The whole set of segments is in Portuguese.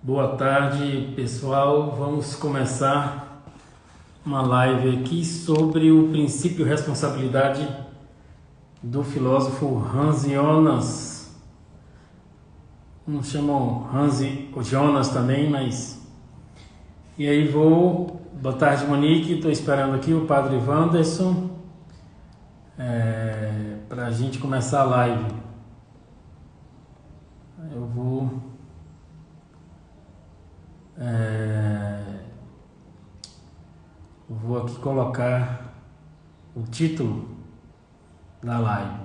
Boa tarde, pessoal. Vamos começar uma live aqui sobre o princípio responsabilidade do filósofo Hans Jonas. Uns chamam Hans Jonas também, mas... E aí Boa tarde, Monique. Estou esperando aqui o Padre Wanderson para a gente começar a live. Eu vou aqui colocar o título da live.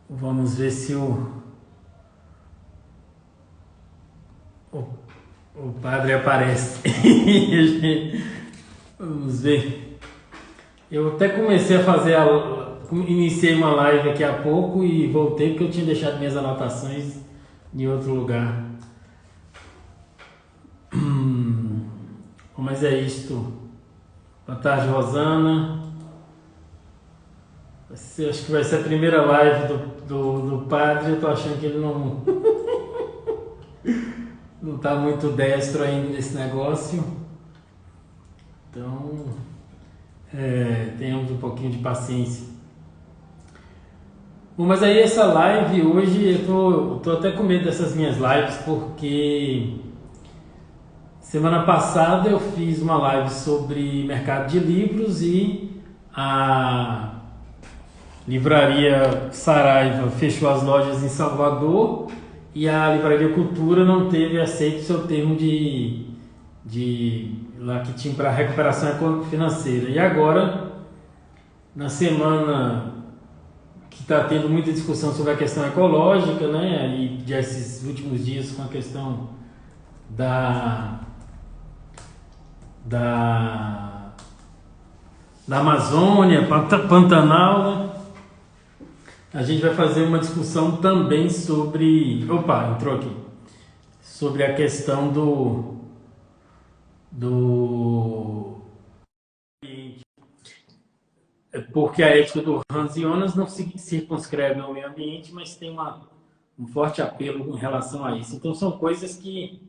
Vamos ver se o padre aparece. Vamos ver. Eu até comecei a fazer iniciei uma live aqui há pouco e voltei porque eu tinha deixado minhas anotações em outro lugar. Mas é isto. Boa tarde, Rosana. Acho que vai ser a primeira live do padre. Eu tô achando que ele não tá muito destro ainda nesse negócio. Então, tenhamos um pouquinho de paciência. Bom, mas aí essa live hoje, eu tô até com medo dessas minhas lives, porque semana passada eu fiz uma live sobre mercado de livros e a Livraria Saraiva fechou as lojas em Salvador e a Livraria Cultura não teve aceito seu termo de lá que tinha para recuperação financeira. E agora, na semana que está tendo muita discussão sobre a questão ecológica, né? E desses últimos dias com a questão da Amazônia, Pantanal, né? A gente vai fazer uma discussão também sobre... Opa, entrou aqui. Sobre a questão porque a ética do Hans Jonas não se circunscreve ao meio ambiente, mas tem um forte apelo em relação a isso. Então são coisas que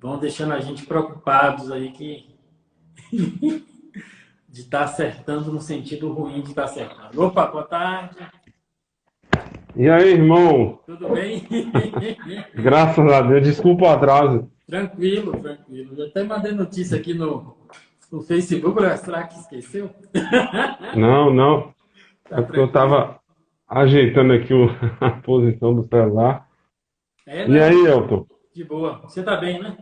vão deixando a gente preocupados aí de estar acertando no sentido ruim de estar acertando. Opa, boa tarde. E aí, irmão? Tudo bem? Graças a Deus. Desculpa o atraso. Tranquilo. Eu até mandei notícia aqui no Facebook. Será que esqueceu? Não. Tá, É porque eu estava ajeitando aqui a posição do celular. E aí, Elton? De boa. Você tá bem, né?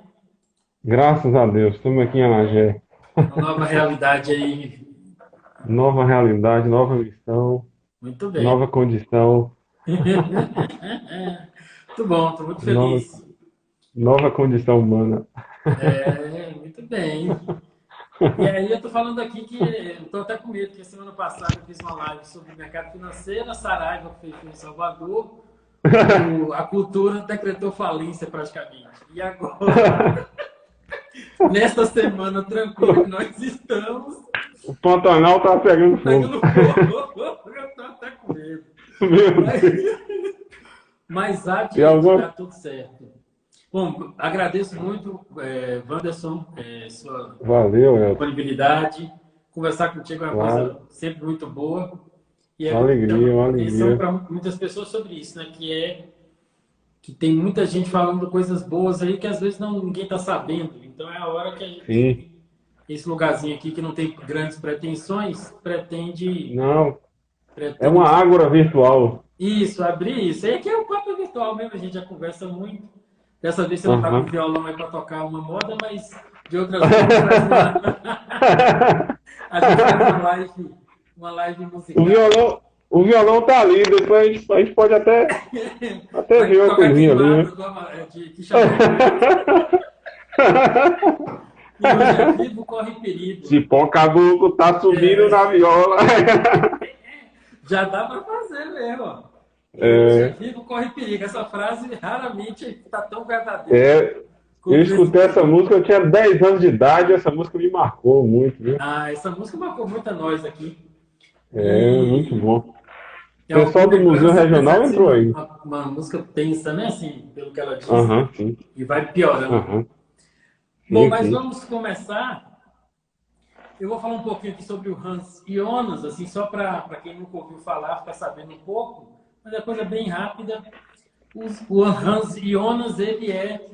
Graças a Deus. Estamos aqui em Anagé. Uma nova realidade aí. Nova realidade, nova missão. Muito bem. Nova condição. Muito bom, estou muito feliz. Nova condição humana. Muito bem. E aí eu estou falando aqui que eu estou até com medo, porque semana passada eu fiz uma live sobre o mercado financeiro, a Saraiva que foi em Salvador, a cultura decretou falência praticamente. E agora, nesta semana tranquila que nós estamos... O Pantanal está pegando fogo. Eu estou até com medo. Mas há de dar tudo certo. Bom, agradeço muito, Wanderson, sua disponibilidade. Conversar contigo é uma coisa sempre muito boa. E uma alegria. Para muitas pessoas sobre isso, né? Que tem muita gente falando coisas boas aí que às vezes ninguém está sabendo. Então é a hora que a gente... Esse lugarzinho aqui que não tem grandes pretensões, pretende... Não, é uma ágora virtual. Isso, abrir isso. E aqui é o papo virtual mesmo, a gente já conversa muito. Dessa vez você não tá com violão aí para tocar uma moda, mas de outras vezes a gente faz uma live musical. O violão tá ali, depois a gente pode até ver uma coisinha ali, né? E hoje é vivo, corre perigo. Cipó Caboclo tá subindo na viola. Já dá para fazer mesmo, ó. Hoje é vivo, corre perigo. Essa frase raramente está tão verdadeira. Eu escutei essa música, eu tinha 10 anos de idade, essa música me marcou muito, viu? Essa música marcou muito a nós aqui. Muito bom. É O uma pessoal boa do Museu lembrança, apesar Regional de ser entrou aí. uma música tensa, né? Assim, pelo que ela diz, Aham, sim. e vai piorando. Aham, Bom, sim, mas sim. vamos começar. Eu vou falar um pouquinho aqui sobre o Hans Jonas, assim, só para quem nunca ouviu falar, ficar sabendo um pouco, mas é coisa bem rápida. O Hans Jonas, ele é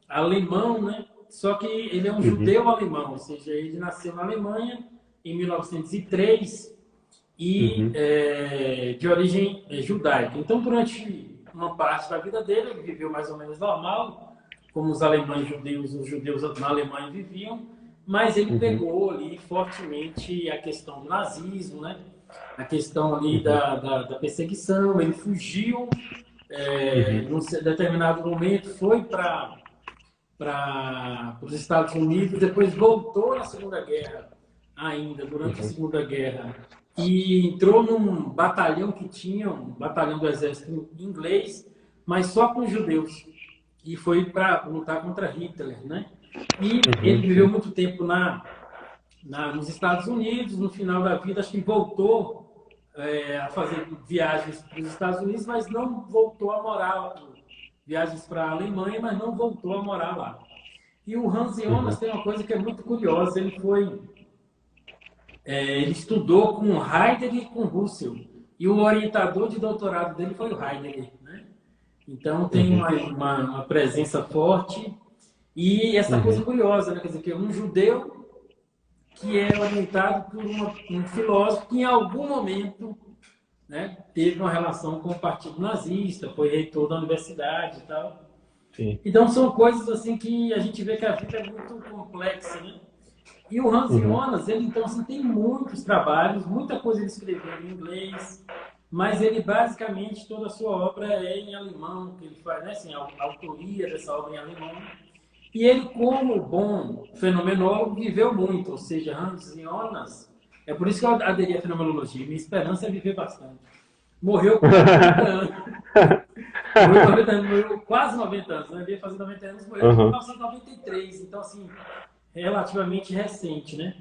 alemão, né? Só que ele é um Uhum, judeu alemão, ou seja, ele nasceu na Alemanha em 1903 e uhum, de origem judaica. Então, durante uma parte da vida dele, ele viveu mais ou menos normal, como os alemães judeus, os judeus na Alemanha viviam, mas ele uhum, pegou ali fortemente a questão do nazismo, né? A questão ali uhum, da perseguição, ele fugiu, uhum, num determinado momento foi os Estados Unidos, depois voltou na Segunda Guerra, ainda durante a uhum, Segunda Guerra, e entrou num batalhão que tinha, um batalhão do exército inglês, mas só com judeus, e foi para lutar contra Hitler, né? E ele uhum, viveu sim. muito tempo nos Estados Unidos, no final da vida, acho que voltou a fazer viagens para os Estados Unidos, mas não voltou a morar, viagens para a Alemanha, mas não voltou a morar lá. E o Hans Jonas Uhum. tem uma coisa que é muito curiosa, ele estudou com Heidegger e com Husserl, e o orientador de doutorado dele foi o Heidegger, né? Então tem Uhum, uma presença forte, e essa coisa uhum, curiosa, né? Quer dizer, que é um judeu que é orientado por um filósofo que em algum momento, né, teve uma relação com o partido nazista, foi reitor da universidade e tal. sim. Então são coisas assim que a gente vê que a vida é muito complexa, né? E o Hans Uhum, Jonas, ele então assim, tem muitos trabalhos, muita coisa ele escreveu em inglês, mas ele basicamente toda a sua obra é em alemão, que ele faz, né, assim, a autoria dessa obra em alemão. E ele, como bom fenomenólogo, viveu muito, ou seja, Hans Jonas, é por isso que eu aderi à fenomenologia. Minha esperança é viver bastante. Morreu com 90 anos. Morreu com 90 anos, morreu quase 90 anos, né? Ele ia fazer 90 anos, morreu em Aham, 1993, então, assim, relativamente recente, né?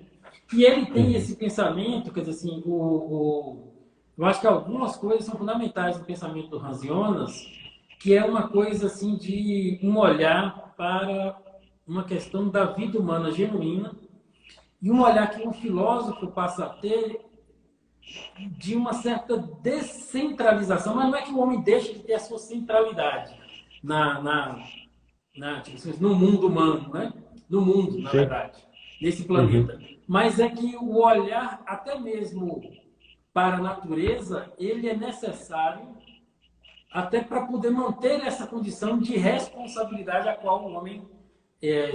E ele tem uhum, esse pensamento, quer dizer assim, eu acho que algumas coisas são fundamentais no pensamento do Hans Jonas, que é uma coisa assim de um olhar para uma questão da vida humana genuína e um olhar que um filósofo passa a ter de uma certa descentralização, mas não é que o homem deixe de ter a sua centralidade na, na, tipo assim, no mundo humano, né? No mundo, na sim. verdade, nesse Uhum, planeta. Mas é que o olhar, até mesmo para a natureza, ele é necessário até para poder manter essa condição de responsabilidade a qual o homem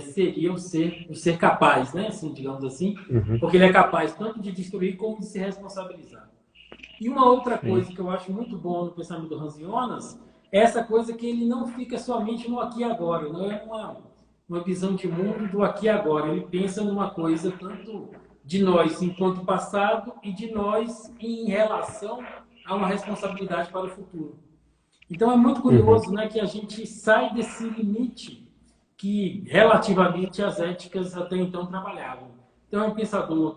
seria o ser capaz, né? Assim, digamos assim, uhum, porque ele é capaz tanto de destruir como de se responsabilizar. E uma outra sim. coisa que eu acho muito bom no pensamento do Hans Jonas é essa coisa que ele não fica somente no aqui e agora, não é uma visão de mundo do aqui e agora. Ele pensa numa coisa tanto de nós enquanto passado e de nós em relação a uma responsabilidade para o futuro. Então é muito Uhum, curioso, né, que a gente sai desse limite que relativamente as éticas até então trabalhavam. Então é um pensador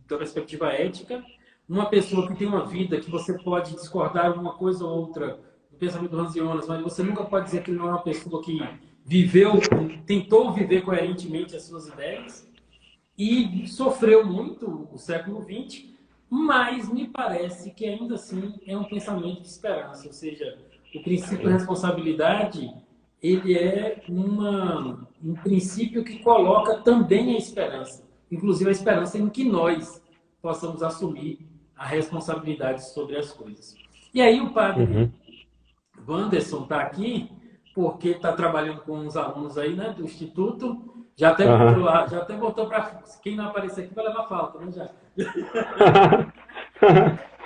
da perspectiva ética, uma pessoa que tem uma vida que você pode discordar uma coisa ou outra do pensamento do Hans Jonas, mas você nunca pode dizer que ele não é uma pessoa que viveu, tentou viver coerentemente as suas ideias e sofreu muito o século XX, mas me parece que ainda assim é um pensamento de esperança, ou seja, o princípio da sim. responsabilidade ele é um princípio que coloca também a esperança, inclusive a esperança em que nós possamos assumir a responsabilidade sobre as coisas. E aí o padre Uhum, Wanderson está aqui porque está trabalhando com uns alunos aí, né, do Instituto. aham. Já até botou para quem não aparecer aqui vai levar falta, né, já.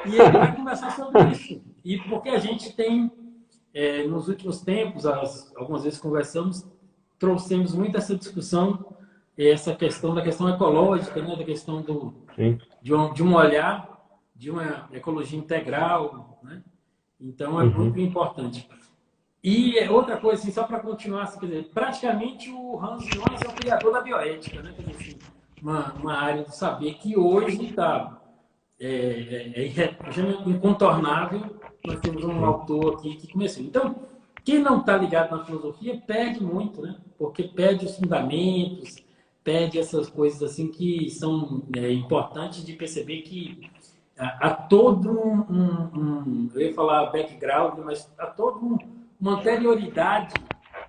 E ele vai conversar sobre isso. E porque a gente tem, nos últimos tempos, algumas vezes conversamos, trouxemos muito essa discussão, essa questão da questão ecológica, né, da questão Sim. de um olhar, de uma ecologia integral, né? Então é muito Uhum, importante. E outra coisa, assim, só para continuar, assim, quer dizer, praticamente o Hans Jonas é o criador da bioética, né? Quer dizer, assim, uma área do saber que hoje está incontornável. Nós temos um Sim, autor aqui que começou. Então, quem não está ligado na filosofia perde muito, né? Porque perde os fundamentos, perde essas coisas assim que são importantes de perceber que há todo eu ia falar background, mas há toda uma anterioridade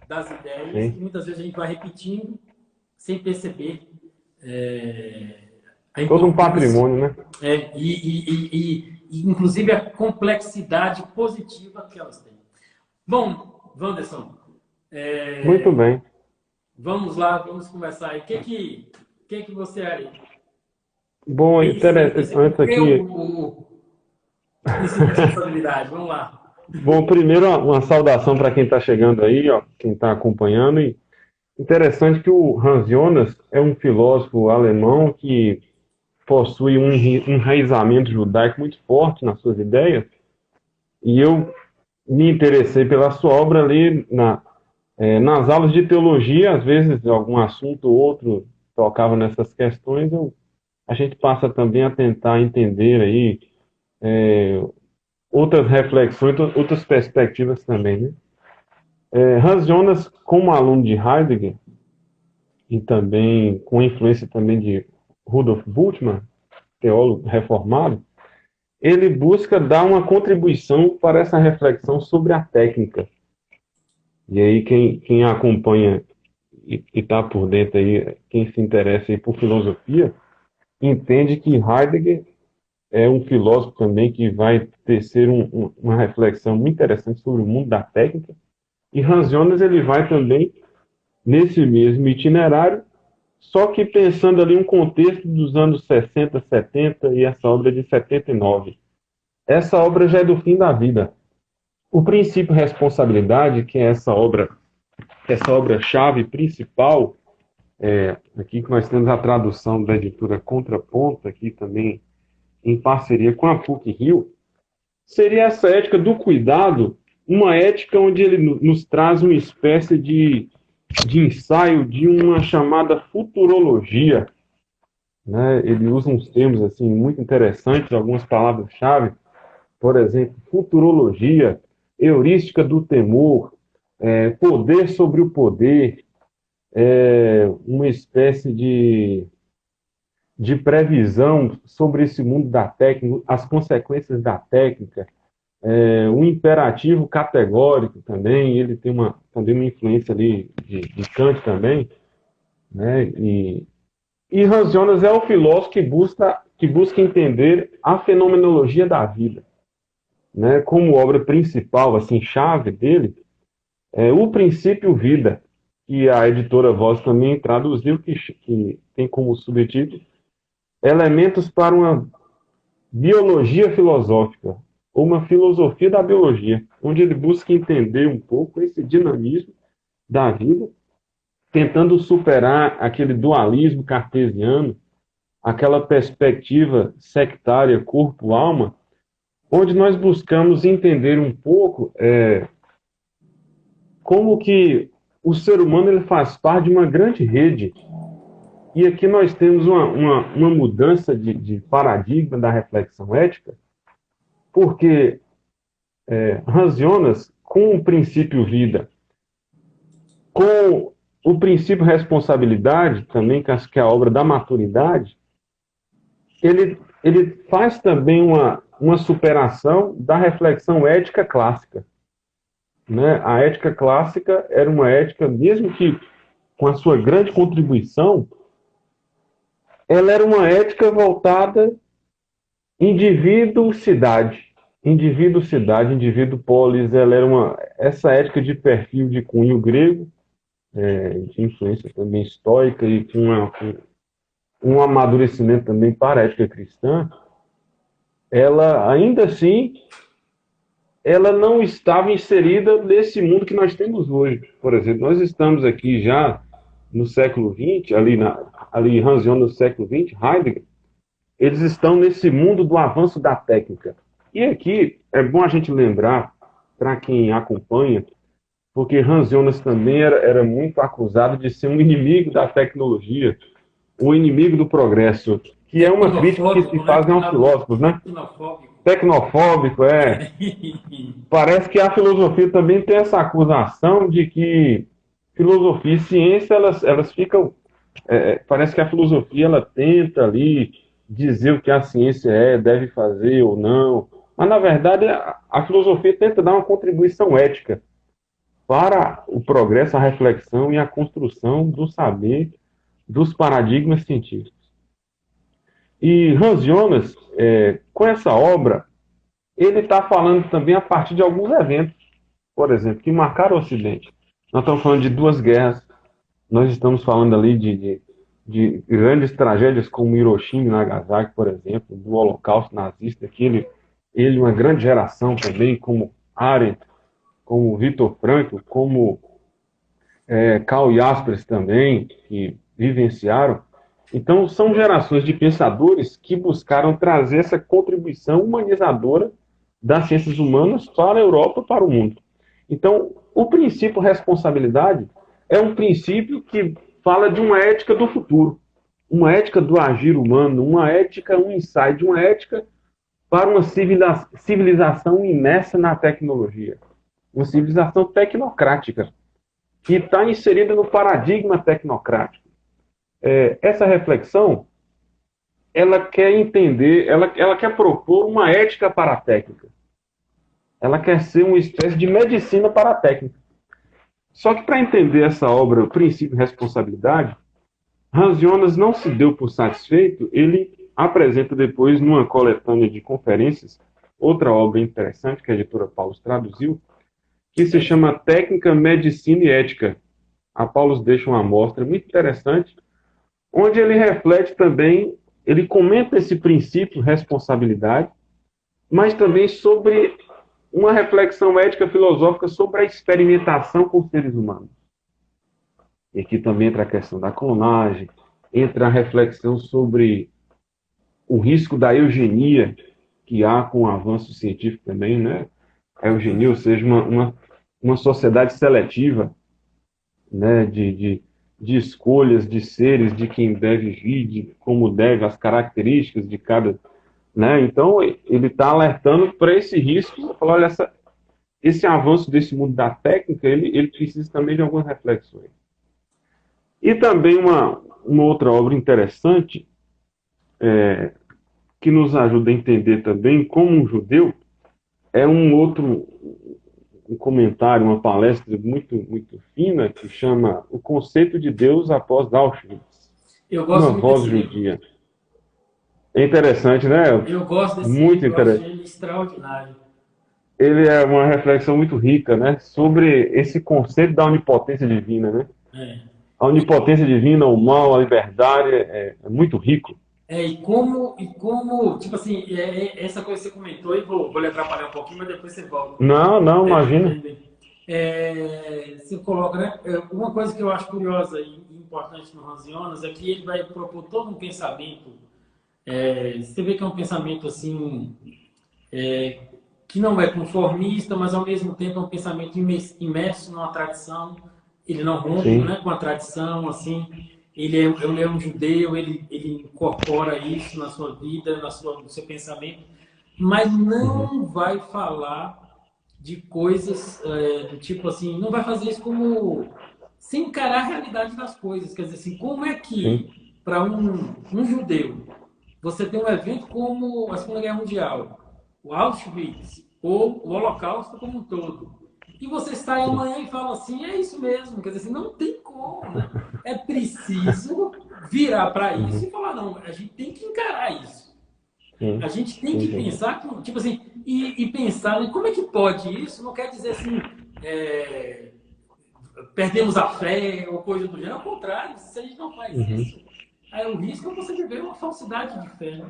das ideias que sim. muitas vezes a gente vai repetindo sem perceber é, a Todo um importância patrimônio, né? inclusive a complexidade positiva que elas têm. Bom, Wanderson, Muito é, bem. vamos lá, vamos conversar aí. O que você Bom, pensa aí? antes Por que aqui, o princípio de responsabilidade? Vamos lá. bom, primeiro uma saudação para quem está chegando aí, ó, quem está acompanhando. E interessante que o Hans Jonas é um filósofo alemão que possui um enraizamento judaico muito forte nas suas ideias. E eu me interessei pela sua obra ali nas aulas de teologia, às vezes algum assunto ou outro tocava nessas questões, a gente passa também a tentar entender aí outras reflexões, outras perspectivas também, né? Hans Jonas, como aluno de Heidegger, e também com influência também de Rudolf Bultmann, teólogo reformado, ele busca dar uma contribuição para essa reflexão sobre a técnica. E aí quem acompanha e está por dentro aí, quem se interessa aí por filosofia, entende que Heidegger é um filósofo também que vai tecer uma reflexão muito interessante sobre o mundo da técnica. E Hans Jonas ele vai também nesse mesmo itinerário, só que pensando ali um contexto dos anos 60, 70 e essa obra é de 79. Essa obra já é do fim da vida. O princípio responsabilidade, que é essa obra-chave principal, aqui que nós temos a tradução da editora Contraponto, aqui também em parceria com a PUC-Rio, seria essa ética do cuidado, uma ética onde ele nos traz uma espécie de ensaio de uma chamada futurologia, né? Ele usa uns termos assim muito interessantes, algumas palavras-chave, por exemplo, futurologia, heurística do temor, poder sobre o poder, uma espécie de previsão sobre esse mundo da técnica, as consequências da técnica, um imperativo categórico também, ele tem também uma influência ali de Kant também, né? E Hans Jonas é o filósofo que busca entender a fenomenologia da vida, né? Como obra principal, assim, chave dele, o princípio vida, que a editora Voz também traduziu, que tem como subtítulo Elementos para uma biologia filosófica, ou uma filosofia da biologia, onde ele busca entender um pouco esse dinamismo da vida, tentando superar aquele dualismo cartesiano, aquela perspectiva sectária corpo-alma, onde nós buscamos entender um pouco como que o ser humano ele faz parte de uma grande rede. E aqui nós temos uma mudança de paradigma da reflexão ética, porque Hans Jonas, com o princípio vida, com o princípio responsabilidade, também que é a obra da maturidade, ele faz também uma superação da reflexão ética clássica. Né? A ética clássica era uma ética, mesmo que com a sua grande contribuição, ela era uma ética voltada indivíduo-cidade. Indivíduo-cidade, indivíduo-polis, ela era essa ética de perfil de cunho grego, de influência também estoica e com um amadurecimento também para a ética cristã, ela ainda assim ela não estava inserida nesse mundo que nós temos hoje. Por exemplo, nós estamos aqui já no século XX, ali Hans Jonas no século XX, Heidegger, eles estão nesse mundo do avanço da técnica. E aqui é bom a gente lembrar, para quem acompanha, porque Hans Jonas também era muito acusado de ser um inimigo da tecnologia, um inimigo do progresso. que é uma crítica que se faz aos filósofos, né? Tecnofóbico. Tecnofóbico, é. Parece que a filosofia também tem essa acusação de que filosofia e ciência, elas ficam... parece que a filosofia, ela tenta ali dizer o que a ciência deve fazer ou não. Mas, na verdade, a filosofia tenta dar uma contribuição ética para o progresso, a reflexão e a construção do saber dos paradigmas científicos. E Hans Jonas, com essa obra, ele está falando também a partir de alguns eventos, por exemplo, que marcaram o Ocidente. Nós estamos falando de duas guerras, nós estamos falando ali de grandes tragédias como Hiroshima e Nagasaki, por exemplo, do Holocausto nazista, que ele uma grande geração também, como Arendt, como Viktor Frankl, como Karl Jaspers também, que vivenciaram. Então, são gerações de pensadores que buscaram trazer essa contribuição humanizadora das ciências humanas para a Europa, para o mundo. Então, o princípio responsabilidade é um princípio que fala de uma ética do futuro, uma ética do agir humano, uma ética, um insight, uma ética para uma civilização imersa na tecnologia, uma civilização tecnocrática, que está inserida no paradigma tecnocrático. Essa reflexão, ela quer entender, ela quer propor uma ética para a técnica. Ela quer ser uma espécie de medicina para a técnica. Só que para entender essa obra, o princípio de responsabilidade, Hans Jonas não se deu por satisfeito, ele apresenta depois, numa coletânea de conferências, outra obra interessante que a editora Paulus traduziu, que se chama Técnica, Medicina e Ética. A Paulus deixa uma amostra muito interessante, onde ele reflete também, ele comenta esse princípio responsabilidade, mas também sobre uma reflexão ética filosófica sobre a experimentação com seres humanos. E aqui também entra a questão da clonagem, entra a reflexão sobre o risco da eugenia que há com o avanço científico também, né? A eugenia, ou seja, uma sociedade seletiva, né, de escolhas de seres, de quem deve vir, de como deve, as características de cada... Né? Então, ele está alertando para esse risco, falar, olha, esse avanço desse mundo da técnica, ele precisa também de algumas reflexões. E também uma outra obra interessante, que nos ajuda a entender também como um judeu, é um comentário, uma palestra muito, muito fina, que chama O Conceito de Deus Após Auschwitz. Eu gosto Uma muito voz desse livro. judia. É interessante, né? Eu gosto desse Muito livro, eu acho interessante. ele extraordinário. Ele é uma reflexão muito rica, né? Sobre esse conceito da onipotência divina, né? A onipotência divina, o mal, a liberdade, é muito rico. Tipo assim, essa coisa que você comentou, e vou lhe atrapalhar um pouquinho, mas depois você volta. Não, imagina. Você coloca, né? Uma coisa que eu acho curiosa e importante no Hans Jonas é que ele vai propor todo um pensamento. Você vê que é um pensamento assim, que não é conformista, mas ao mesmo tempo é um pensamento imerso numa tradição. Ele não rompe, né, com a tradição, assim. Ele é um judeu, ele incorpora isso na sua vida, no seu pensamento, mas não vai falar de coisas do tipo assim, não vai fazer isso como sem encarar a realidade das coisas. Quer dizer assim, como é que para um judeu você tem um evento como a Segunda Guerra Mundial, o Auschwitz ou o Holocausto como um todo, e você sai amanhã e fala assim, é isso mesmo, quer dizer assim, não tem como, né? É preciso virar para isso e falar, não, a gente tem que encarar isso. A gente tem que pensar, tipo assim, e pensar, né, como é que pode isso? Não quer dizer assim, perdemos a fé ou coisa do gênero, ao contrário, se a gente não faz isso, aí o risco é você viver uma falsidade de fé, né?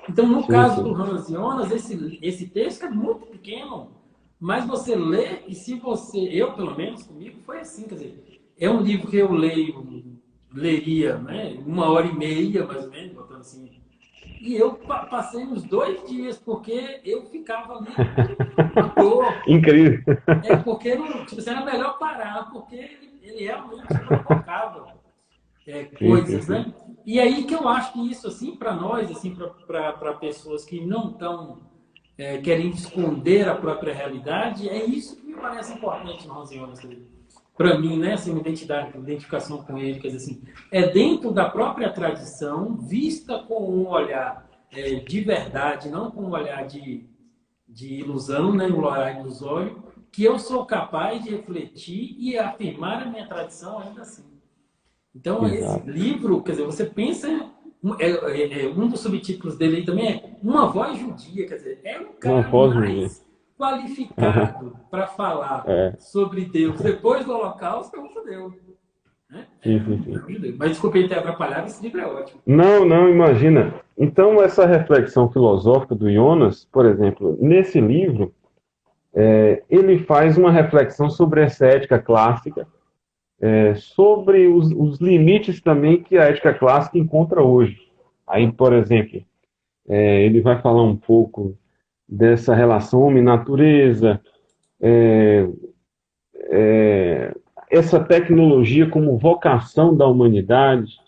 Então, no caso do Hans Jonas, esse texto é muito pequeno, mas você lê, e se você, eu pelo menos comigo, foi assim, quer dizer, é um livro que eu leria, né, 1h30, mais ou menos, botando assim, e eu passei uns 2 dias, porque eu ficava ali com dor. Incrível. Porque tipo, era melhor parar, porque ele realmente provocava coisas, né? E aí que eu acho que isso, assim, para nós, assim, para pessoas que não estão querendo esconder a própria realidade, é isso que me parece importante no Hans Jonas. Para mim, né, assim, uma identificação com ele, quer dizer assim, é dentro da própria tradição, vista com um olhar de verdade, não com um olhar de ilusão, né, um olhar ilusório, que eu sou capaz de refletir e afirmar a minha tradição ainda assim. Então, esse Exato. livro, quer dizer, você pensa, um dos subtítulos dele aí também é Uma Voz Judia, quer dizer, é um Uma cara voz judia. mais qualificado para falar É, sobre Deus depois do Holocausto, é um judeu. Né? sim, sim, sim. É um judeu. Mas desculpe ter atrapalhado, esse livro é ótimo. Não, não, imagina. Então, essa reflexão filosófica do Jonas, por exemplo, nesse livro, ele faz uma reflexão sobre essa ética clássica, sobre os limites também que a ética clássica encontra hoje. Aí, por exemplo, ele vai falar um pouco dessa relação homem-natureza, essa tecnologia como vocação da humanidade,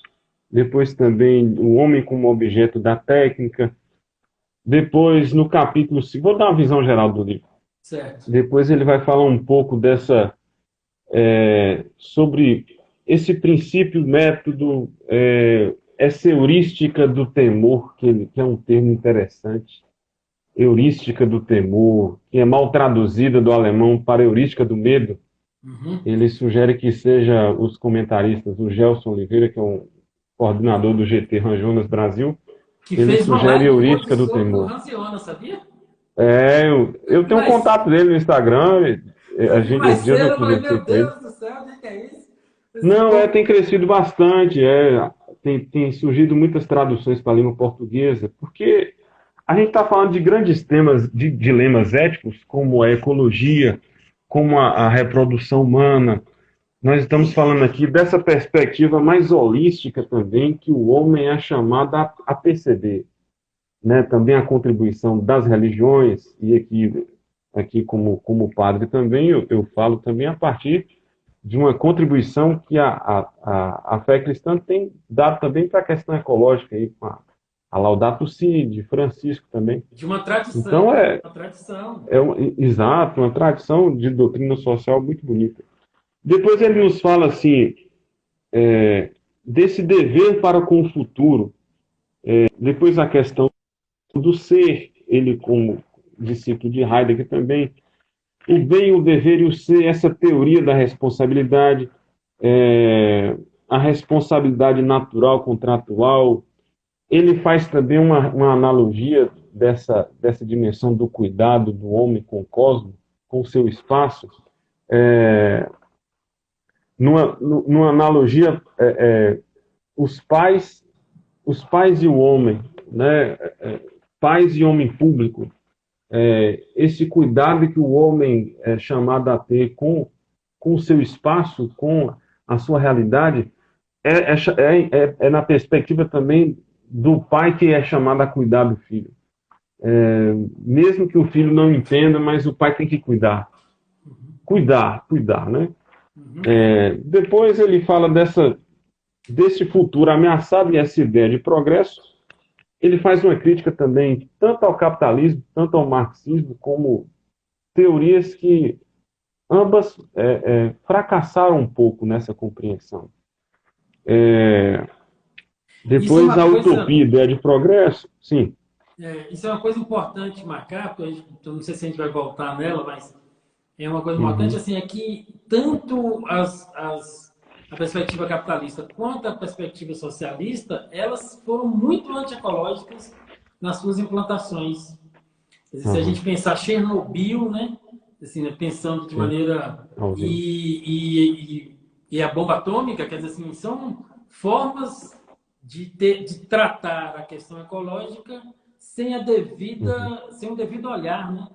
depois também o homem como objeto da técnica, depois no capítulo, vou dar uma visão geral do livro, Certo. depois ele vai falar um pouco sobre esse princípio, método, essa heurística do temor, que é um termo interessante, heurística do temor, que é mal traduzida do alemão para heurística do medo. Uhum. Ele sugere que seja os comentaristas, o Gelson Oliveira, que é um coordenador do GT Hans Jonas Brasil, Que ele fez uma sugere live hoje heurística do sobre o temor. Hans Jonas, sabia? Eu tenho um Mas contato dele no Instagram, eu vi mais os dias eu cedo, eu falei, conversei meu com ele. Deus do céu, o que é isso? Esse Não, povo... tem crescido bastante, tem surgido muitas traduções para a língua portuguesa, porque a gente está falando de grandes temas, de dilemas éticos, como a ecologia, como a reprodução humana. Nós estamos falando aqui dessa perspectiva mais holística também, que o homem é chamado a perceber, né? Também a contribuição das religiões, e aqui como padre também, eu falo também a partir de uma contribuição que a fé cristã tem dado também para a questão ecológica, aí, com a Laudato Si, de Francisco também. De uma tradição, Então, né? Uma tradição. exato, uma tradição de doutrina social muito bonita. Depois ele nos fala assim, desse dever para com o futuro. Depois a questão do ser, ele como discípulo de Heidegger também, o bem, o dever e o ser, essa teoria da responsabilidade, a responsabilidade natural, contratual. Ele faz também uma analogia dessa dimensão do cuidado do homem com o cosmos, com o seu espaço, numa analogia, os pais, e o homem, né? Pais e homem público, esse cuidado que o homem é chamado a ter com o seu espaço, com a sua realidade, na perspectiva também do pai que é chamado a cuidar do filho. Mesmo que o filho não entenda, mas o pai tem que cuidar. Cuidar, né? Uhum. Depois ele fala desse futuro ameaçado e essa ideia de progresso. Ele faz uma crítica também tanto ao capitalismo, tanto ao marxismo, como teorias que ambas fracassaram um pouco nessa compreensão. Isso é Depois uma a coisa, utopia, ideia de progresso, sim. isso é uma coisa importante marcar, porque eu não sei se a gente vai voltar nela, mas é uma coisa importante, Uhum. assim, é que tanto a perspectiva capitalista quanto a perspectiva socialista, elas foram muito antiecológicas nas suas implantações. Quer dizer, se a Uhum. gente pensar Chernobyl, né, assim, né, pensando de Sim. maneira... E a bomba atômica, quer dizer assim, são formas de tratar a questão ecológica Uhum. sem o devido olhar, né?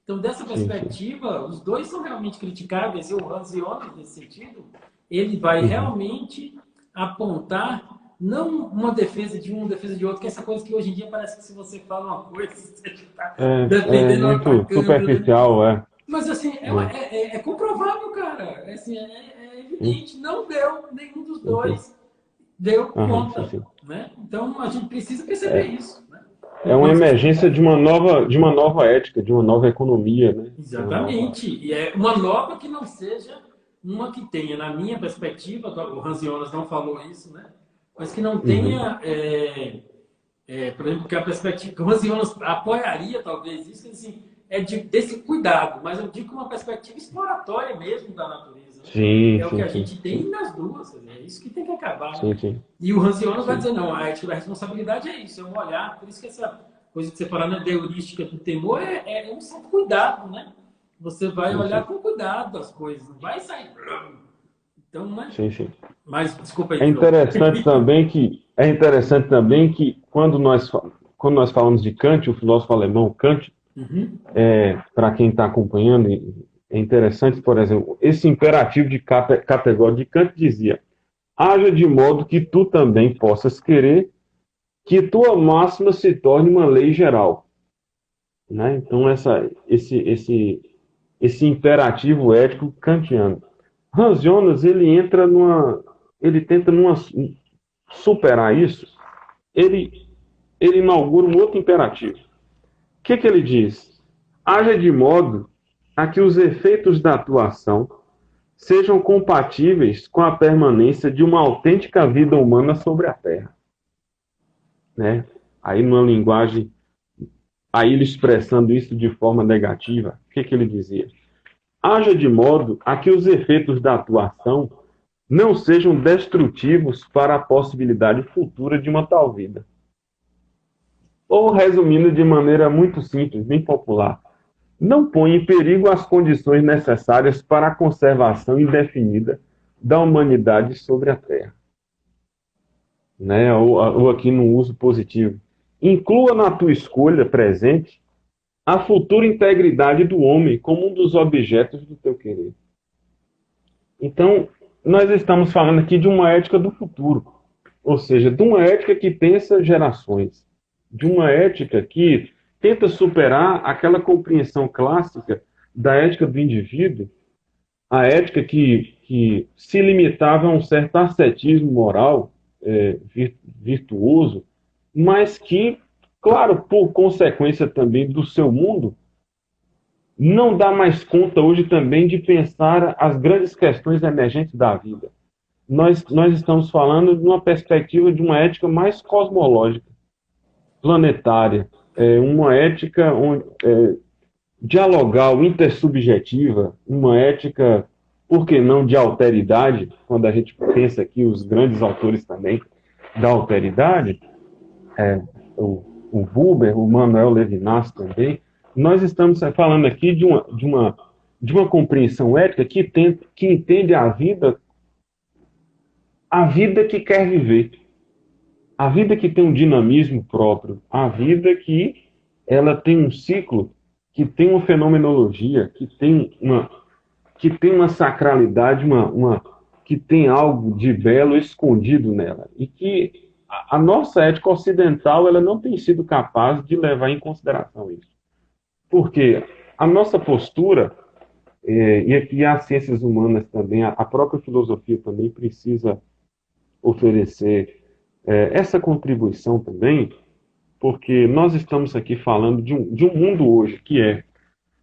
Então, dessa Sim, sim. perspectiva, os dois são realmente criticáveis, e o Hans Jonas, nesse sentido, ele vai Uhum. realmente apontar não uma defesa de um, uma defesa de outro, que é essa coisa que hoje em dia parece que se você fala uma coisa, você está É defendendo ou muito atacando, né? superficial, Mas assim, é comprovável, cara. É, assim, é Sim, evidente, não deu nenhum dos sim, sim. dois. deu Aham, sim, conta, sim. né? Então a gente precisa perceber isso, né? É uma Enquanto emergência sociedade. de uma nova ética, de uma nova economia, né? De uma nova. Exatamente. E é uma nova que não seja uma que tenha, na minha perspectiva, o Hans Jonas não falou isso, né? Mas que não Uhum. tenha, por exemplo, que a perspectiva, que o Hans Jonas apoiaria talvez isso, assim, desse cuidado, mas eu digo uma perspectiva exploratória mesmo da natureza, né? Sim, É o que sim, a sim, gente sim, tem nas duas, quer dizer, é isso que tem que acabar, né? sim, sim, E o Hans Jonas vai sim, dizer, não, a ética da responsabilidade é isso, é um olhar, por isso que essa coisa que você fala, né, da heurística do temor, é um certo cuidado, né? Você vai sim, olhar sim, com cuidado as coisas, não vai sair. Então, né? sim, sim. Mas, desculpa aí de novo. É interessante também que quando nós falamos de Kant, o filósofo alemão Kant, Uhum. para quem está acompanhando, é interessante, por exemplo, esse imperativo de categórico de Kant dizia: haja de modo que tu também possas querer que tua máxima se torne uma lei geral, né? Então esse imperativo ético kantiano. Hans Jonas ele tenta superar isso. Ele ele inaugura um outro imperativo. O que ele diz? Haja de modo a que os efeitos da atuação sejam compatíveis com a permanência de uma autêntica vida humana sobre a Terra, né? Aí numa linguagem, aí ele expressando isso de forma negativa, o que ele dizia? Haja de modo a que os efeitos da atuação não sejam destrutivos para a possibilidade futura de uma tal vida. Ou, resumindo de maneira muito simples, bem popular, não põe em perigo as condições necessárias para a conservação indefinida da humanidade sobre a Terra, né? Ou aqui no uso positivo. Inclua na tua escolha presente a futura integridade do homem como um dos objetos do teu querer. Então, nós estamos falando aqui de uma ética do futuro, ou seja, de uma ética que pensa gerações, de uma ética que tenta superar aquela compreensão clássica da ética do indivíduo, a ética que se limitava a um certo ascetismo moral virtuoso, mas que, claro, por consequência também do seu mundo, não dá mais conta hoje também de pensar as grandes questões emergentes da vida. Nós estamos falando de uma perspectiva de uma ética mais cosmológica, planetária, uma ética dialogal, intersubjetiva, uma ética, por que não, de alteridade, quando a gente pensa aqui os grandes autores também da alteridade, o Buber, o Manuel Levinas também, nós estamos falando aqui de uma compreensão ética que entende a vida que quer viver, a vida que tem um dinamismo próprio, a vida que ela tem um ciclo, que tem uma fenomenologia, que tem uma sacralidade, que tem algo de belo escondido nela. E que a nossa ética ocidental ela não tem sido capaz de levar em consideração isso. Porque a nossa postura, e as ciências humanas também, a própria filosofia também precisa oferecer essa contribuição também, porque nós estamos aqui falando de um mundo hoje que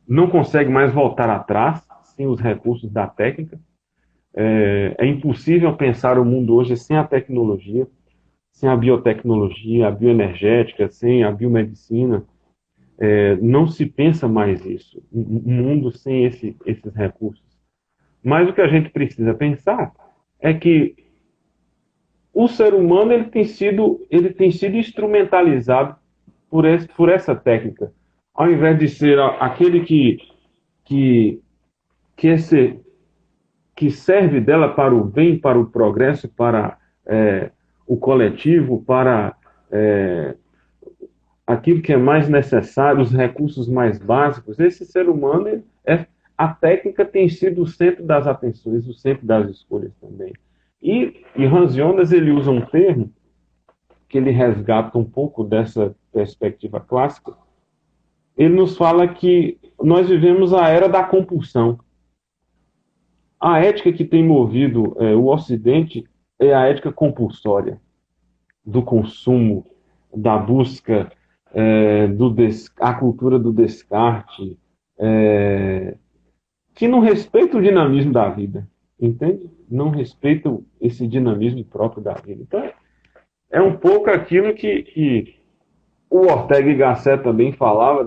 não consegue mais voltar atrás sem os recursos da técnica. É impossível pensar o mundo hoje sem a tecnologia, sem a biotecnologia, a bioenergética, sem a biomedicina. Não se pensa mais isso, um mundo sem esses recursos. Mas o que a gente precisa pensar é que o ser humano ele tem sido instrumentalizado por essa técnica, ao invés de ser aquele que, que, é ser, que serve dela para o bem, para o progresso, para o coletivo, para aquilo que é mais necessário, os recursos mais básicos. Esse ser humano, a técnica tem sido o centro das atenções, o centro das escolhas também. E Hans Jonas ele usa um termo que ele resgata um pouco dessa perspectiva clássica. Ele nos fala que nós vivemos a era da compulsão. A ética que tem movido o Ocidente é a ética compulsória do consumo, da busca, a cultura do descarte, é, que não respeita o dinamismo da vida, entende? Não respeita esse dinamismo próprio da vida. Então, é um pouco aquilo que o Ortega y Gasset também falava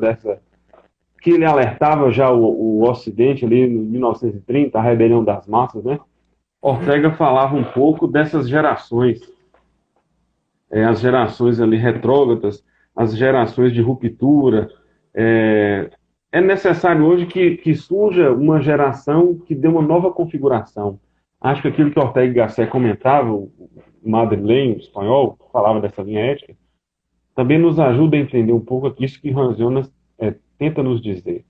que ele alertava já o Ocidente ali em 1930, a rebelião das massas, né? Ortega falava um pouco dessas gerações, as gerações ali retrógradas, as gerações de ruptura. É necessário hoje que surja uma geração que dê uma nova configuração. Acho que aquilo que Ortega y Gasset comentava, o madrilenho, o espanhol, falava dessa linha ética, também nos ajuda a entender um pouco isso que Hans Jonas tenta nos dizer.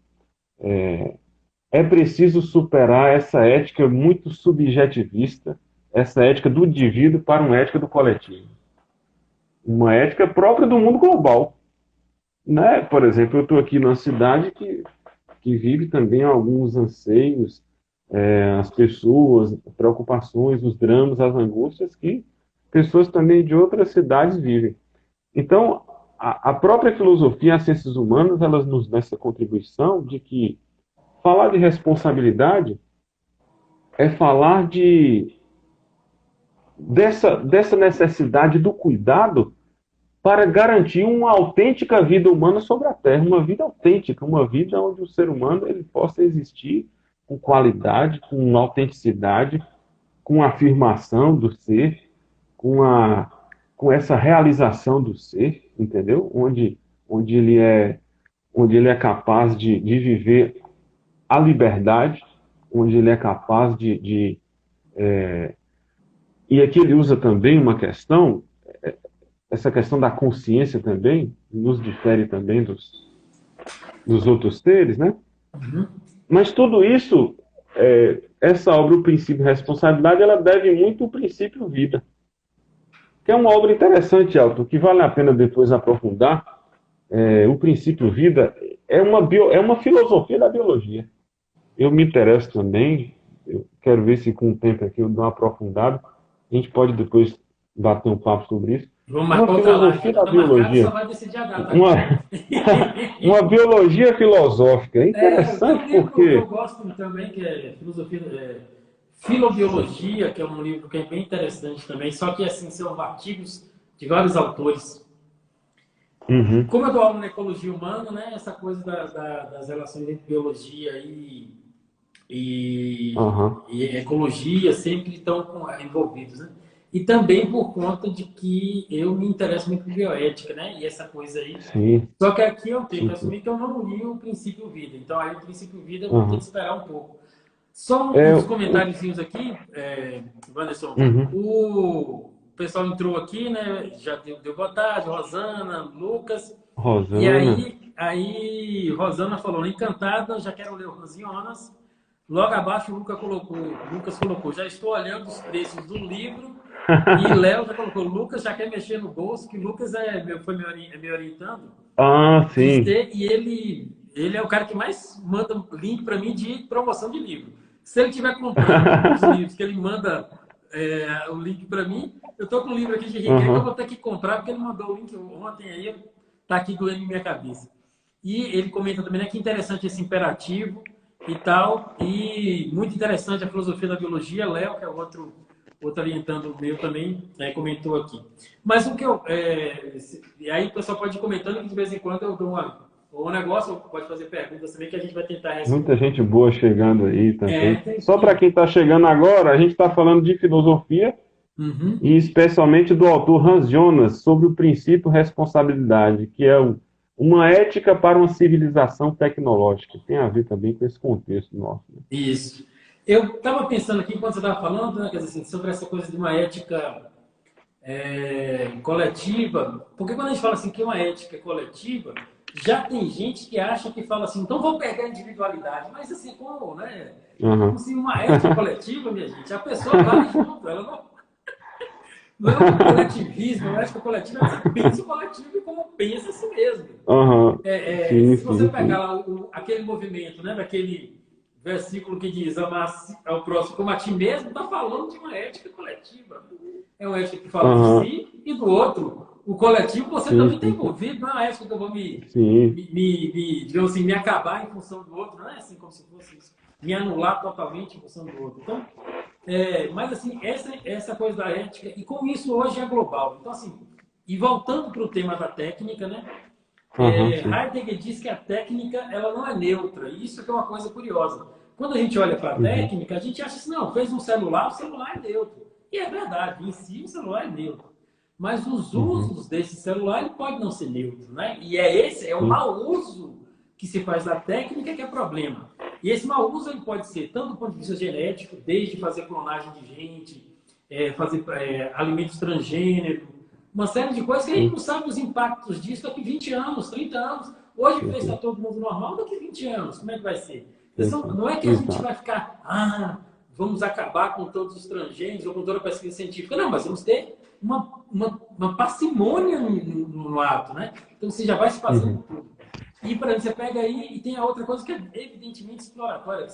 É preciso superar essa ética muito subjetivista, essa ética do indivíduo para uma ética do coletivo. Uma ética própria do mundo global. Né? Por exemplo, eu estou aqui numa cidade que vive também alguns anseios, as pessoas, as preocupações, os dramas, as angústias que pessoas também de outras cidades vivem. Então, a própria filosofia, as ciências humanas, elas nos dão essa contribuição de que falar de responsabilidade é falar dessa necessidade do cuidado para garantir uma autêntica vida humana sobre a Terra, uma vida autêntica, uma vida onde o ser humano ele possa existir com qualidade, com autenticidade, com afirmação do ser, com essa realização do ser, entendeu? Onde ele é capaz de viver a liberdade, onde ele é capaz e aqui ele usa também uma questão, essa questão da consciência também, nos difere também dos outros seres, né? Uhum. Mas tudo isso, essa obra, o princípio responsabilidade, ela deve muito ao princípio vida, que é uma obra interessante, Alto, que vale a pena depois aprofundar. O princípio vida é uma filosofia da biologia. Eu me interesso também, eu quero ver se com o tempo aqui eu dou uma aprofundada. A gente pode depois bater um papo sobre isso. Vamos Uma marcar outra live. filosofia da Tá marcado, só biologia. vai decidir a data agora. Uma biologia filosófica. É Tem um interessante livro que eu porque... gosto também, que é Filobiologia, que é um livro que é bem interessante também, só que assim, são artigos de vários autores. Uhum. Como eu dou aula na ecologia humana, né, essa coisa das relações entre biologia e ecologia sempre estão envolvidos, né? E também por conta de que eu me interesso muito por bioética, né? E essa coisa aí. Sim. Só que aqui eu tenho que assumir que eu não li o princípio vida. Então aí o princípio vida eu vou ter que esperar um pouco. Só uns comentáriozinhos aqui, Wanderson. O pessoal entrou aqui, né? Já deu boa tarde, Rosana, Lucas. Rosana. E aí Rosana falou, encantada, já quero ler o Rosionas. Logo abaixo o Lucas colocou, já estou olhando os preços do livro. E Léo já colocou, Lucas já quer mexer no bolso, que Lucas foi me orientando. Ah, sim. E ele é o cara que mais manda link para mim de promoção de livro. Se ele estiver comprando os livros que ele manda o link para mim, eu estou com um livro aqui de Riquet que eu vou ter que comprar, porque ele mandou o link ontem, aí está aqui doendo em minha cabeça. E ele comenta também, né, que interessante esse imperativo e tal, e muito interessante a filosofia da biologia. Léo, que é outro orientando meu também, comentou aqui. Mas o que e aí o pessoal pode ir comentando que de vez em quando eu dou um negócio, pode fazer perguntas também que a gente vai tentar responder. Muita gente boa chegando aí também. Só para quem está chegando agora, a gente está falando de filosofia e especialmente do autor Hans Jonas sobre o princípio responsabilidade, que é uma ética para uma civilização tecnológica. Tem a ver também com esse contexto nosso. Né? Isso. Eu estava pensando aqui, enquanto você estava falando, né, quer dizer, assim, sobre essa coisa de uma ética coletiva, porque quando a gente fala assim que é uma ética coletiva, já tem gente que acha que fala assim, então vou perder a individualidade, mas assim, como, né? Como se uma ética coletiva, minha gente, a pessoa vai junto, ela não é um coletivismo, a ética coletiva é você pensa o coletivo e como pensa a si mesmo. Se você pegar lá aquele movimento, né, versículo que diz amar ao próximo como a ti mesmo, está falando de uma ética coletiva. É uma ética que fala de Aham. si e do outro. O coletivo você Sim, também está sim, sim. envolvido, não é uma ética que eu vou Sim. digamos assim, me acabar em função do outro, não é assim como se fosse isso. Me anular totalmente em função do outro. Então, mas assim, essa coisa da ética, e como isso hoje é global. Então, assim, e voltando para o tema da técnica, né? Aham, sim. Heidegger diz que a técnica ela não é neutra. E isso que é uma coisa curiosa. Quando a gente olha para a Uhum. técnica, a gente acha assim, não, fez um celular, o celular é neutro. E é verdade, em si o celular é neutro. Mas os Uhum. usos desse celular ele pode não ser neutro, né? E é o Sim. mau uso que se faz da técnica que é problema. E esse mau uso ele pode ser tanto do ponto de vista genético, desde fazer clonagem de gente, fazer alimentos transgênero, uma série de coisas que a gente Sim. não sabe os impactos disso daqui 20 anos, 30 anos. Hoje Sim, está sim. todo mundo normal, daqui 20 anos, como é que vai ser? Sim, Então, sim. não é que a gente Exato. vai ficar, vamos acabar com todos os transgêneros ou com toda a pesquisa científica. Não, mas vamos ter uma parcimônia no ato, né? Então você já vai se fazendo Uhum. tudo. E, por exemplo, você pega aí e tem a outra coisa que é evidentemente exploratória.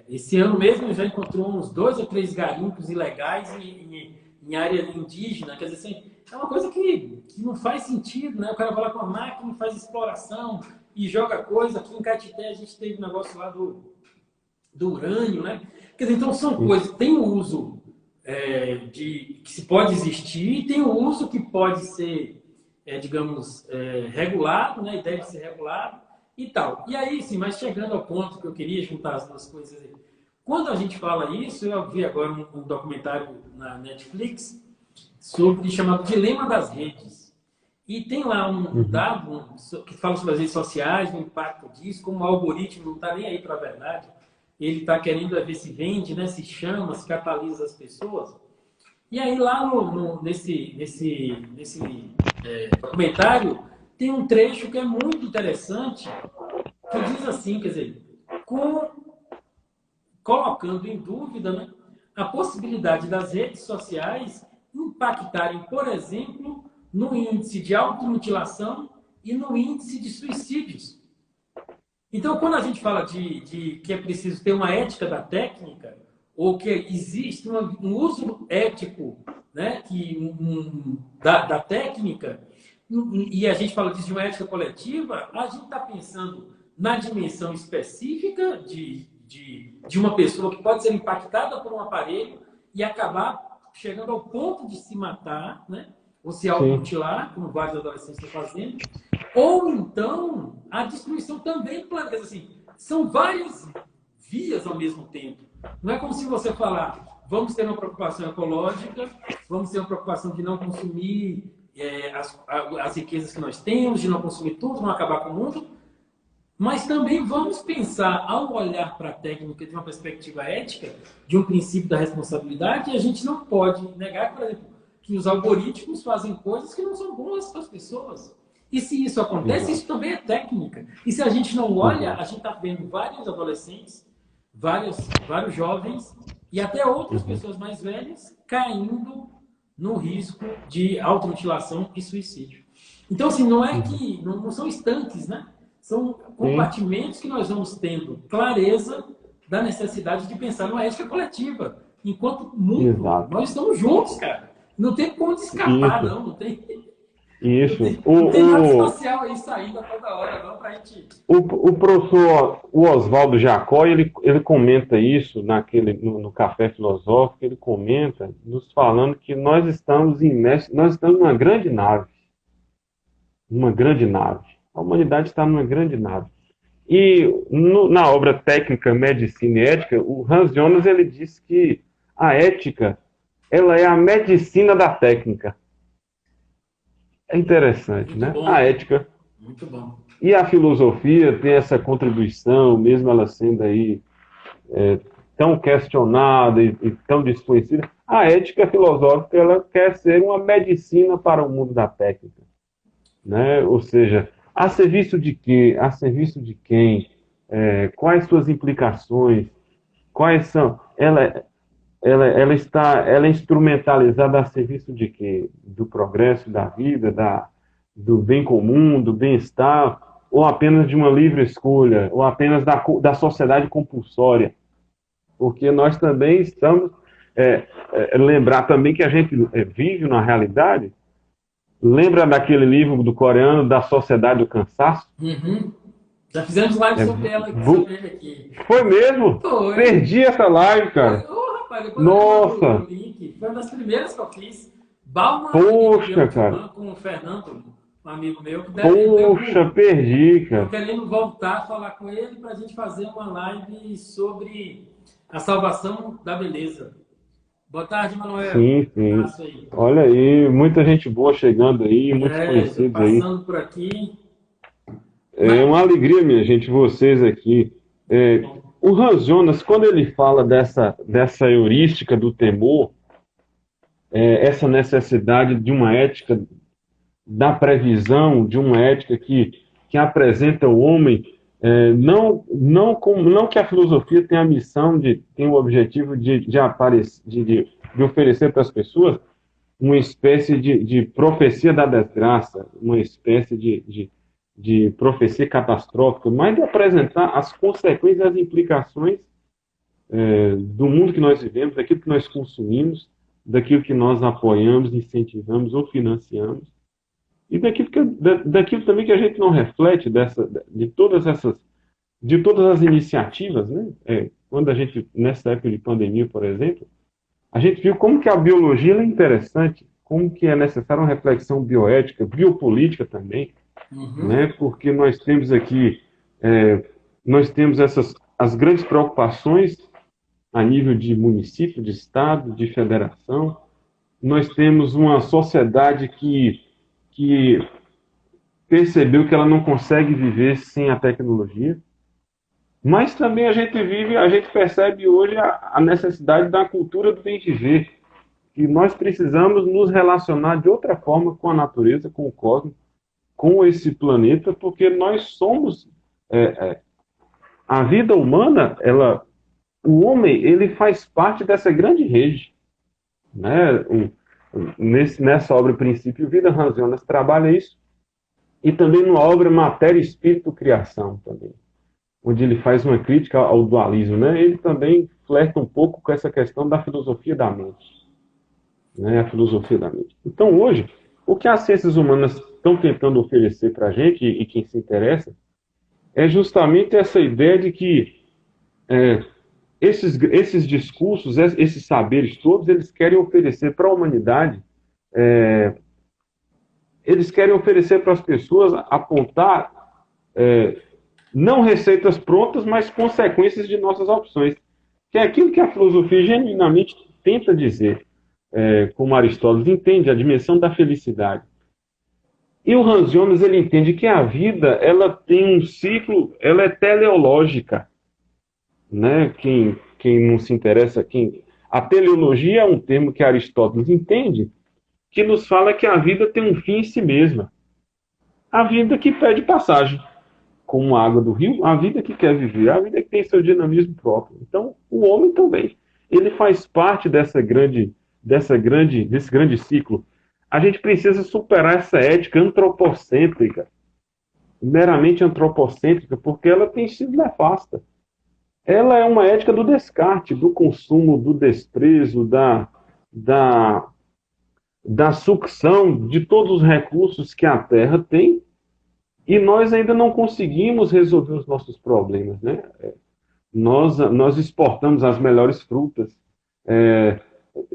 Esse ano mesmo já encontrou uns 2 ou 3 garimpos ilegais em área indígena. Quer dizer, assim, é uma coisa que não faz sentido, né? O cara vai lá com a máquina e faz exploração e joga coisa. Aqui em Caetité a gente teve um negócio lá do urânio, né? Quer dizer, então são Sim. coisas. Tem o uso que se pode existir e tem o uso que pode ser, digamos, regulado, né? E deve ser regulado e tal. E aí, sim, mas chegando ao ponto que eu queria juntar as duas coisas aí. Quando a gente fala isso, eu vi agora um documentário na Netflix sobre chamado Dilema das Redes. E tem lá um Uhum. dado que fala sobre as redes sociais, o impacto disso, como o algoritmo não está nem aí para a verdade. Ele está querendo ver se vende, né, se chama, se catalisa as pessoas. E aí lá nesse documentário tem um trecho que é muito interessante, que diz assim, quer dizer, colocando em dúvida, né, a possibilidade das redes sociais impactarem, por exemplo, no índice de automutilação e no índice de suicídios. Então, quando a gente fala de que é preciso ter uma ética da técnica, ou que existe um uso ético, né, da técnica, e a gente fala disso de uma ética coletiva, a gente está pensando na dimensão específica de uma pessoa que pode ser impactada por um aparelho e acabar chegando ao ponto de se matar, né, ou se Sim. automutilar, como vários adolescentes estão fazendo, ou então a destruição também do planeta. Assim, são várias vias ao mesmo tempo. Não é como se você falar, vamos ter uma preocupação ecológica, vamos ter uma preocupação de não consumir as riquezas que nós temos, de não consumir tudo, não acabar com o mundo, mas também vamos pensar, ao olhar para a técnica de uma perspectiva ética, de um princípio da responsabilidade, a gente não pode negar, por exemplo, que os algoritmos fazem coisas que não são boas para as pessoas. E se isso acontece, Exato. isso também é técnica. E se a gente não olha, a Exato. gente está vendo vários adolescentes, vários jovens e até outras Uhum. pessoas mais velhas caindo no risco de automutilação e suicídio. Então, assim, não é Uhum. que não são estanques, né? São Sim. compartimentos que nós vamos tendo clareza da necessidade de pensar numa ética coletiva. Enquanto mundo, Exato. nós estamos juntos, cara. Não tem como escapar, Isso. não. Não tem, não Isso. tem, não tem nada social aí saindo a toda hora, não, para a gente. O professor o Oswaldo Jacó, ele comenta isso no Café Filosófico, ele comenta, nos falando que nós estamos imersos, nós estamos numa grande nave. A humanidade está numa grande nave. E na obra Técnica, Medicina e Ética, o Hans Jonas ele diz que a ética ela é a medicina da técnica. É interessante, Muito né? bom, A né? ética Muito bom. e a filosofia tem essa contribuição, mesmo ela sendo aí tão questionada e tão desconhecida. A ética filosófica ela quer ser uma medicina para o mundo da técnica, né? Ou seja, a serviço de quê? A serviço de quem? Quais suas implicações? Quais são? Ela é instrumentalizada a serviço de quê? Do progresso da vida, do bem comum, do bem-estar. ou apenas de uma livre escolha, ou apenas da sociedade compulsória, porque nós também estamos lembrar também que a gente vive na realidade. Lembra daquele livro do coreano da Sociedade do Cansaço? Uhum. Já fizemos live É, sobre ele aqui. foi mesmo? Foi. Perdi essa live, cara. Ô, rapaz, depois eu te mando o Nossa! link. Foi uma das primeiras que eu fiz. Bauman e Poxa, cara. Byung-Chul Han com o Fernando, um amigo meu, que deu Poxa, perdi, tô cara. querendo voltar a falar com ele para a gente fazer uma live sobre a salvação da beleza. Boa tarde, Manuel. Sim, sim. Abraço aí. Olha aí, muita gente boa chegando aí, muitos Já conhecidos aí. passando por aqui. É uma alegria, minha gente, vocês aqui. O Hans Jonas, quando ele fala dessa heurística do temor, essa necessidade de uma ética da previsão, de uma ética que apresenta o homem, não que a filosofia tenha a missão, tem o objetivo de oferecer para as pessoas uma espécie de profecia da desgraça, uma espécie de profecia catastrófica, mas de apresentar as consequências e as implicações do mundo que nós vivemos, daquilo que nós consumimos, daquilo que nós apoiamos, incentivamos ou financiamos, e daquilo também que a gente não reflete de todas as iniciativas, né? Quando a gente, nessa época de pandemia, por exemplo, a gente viu como que a biologia é interessante, como que é necessária uma reflexão bioética, biopolítica também, né? Porque nós temos aqui, nós temos as grandes preocupações a nível de município, de estado, de federação. Nós temos uma sociedade que percebeu que ela não consegue viver sem a tecnologia, mas também a gente percebe hoje a necessidade da cultura do bem viver, que nós precisamos nos relacionar de outra forma com a natureza, com o cosmos, com esse planeta, porque nós somos a vida humana, o homem, ele faz parte dessa grande rede, né? Nessa obra Princípio Vida, Hans Jonas trabalha isso, e também na obra Matéria, Espírito, Criação também, onde ele faz uma crítica ao dualismo, né? Ele também flerta um pouco com essa questão da filosofia da mente, né? A filosofia da mente. Então, hoje, o que as ciências humanas estão tentando oferecer para a gente, e quem se interessa, é justamente essa ideia de que esses discursos, esses saberes todos, eles querem oferecer para a humanidade, eles querem oferecer para as pessoas, apontar não receitas prontas, mas consequências de nossas opções, que é aquilo que a filosofia genuinamente tenta dizer, como Aristóteles entende, a dimensão da felicidade. E o Hans Jonas, ele entende que a vida, ela tem um ciclo, ela é teleológica, né? Quem não se interessa, a teleologia é um termo que Aristóteles entende, que nos fala que a vida tem um fim em si mesma. A vida que pede passagem, como a água do rio, a vida que quer viver, a vida que tem seu dinamismo próprio. Então, o homem também, ele faz parte desse grande ciclo. A gente precisa superar essa ética antropocêntrica, meramente antropocêntrica, porque ela tem sido nefasta. Ela é uma ética do descarte, do consumo, do desprezo, da sucção de todos os recursos que a Terra tem, e nós ainda não conseguimos resolver os nossos problemas, né? Nós exportamos as melhores frutas.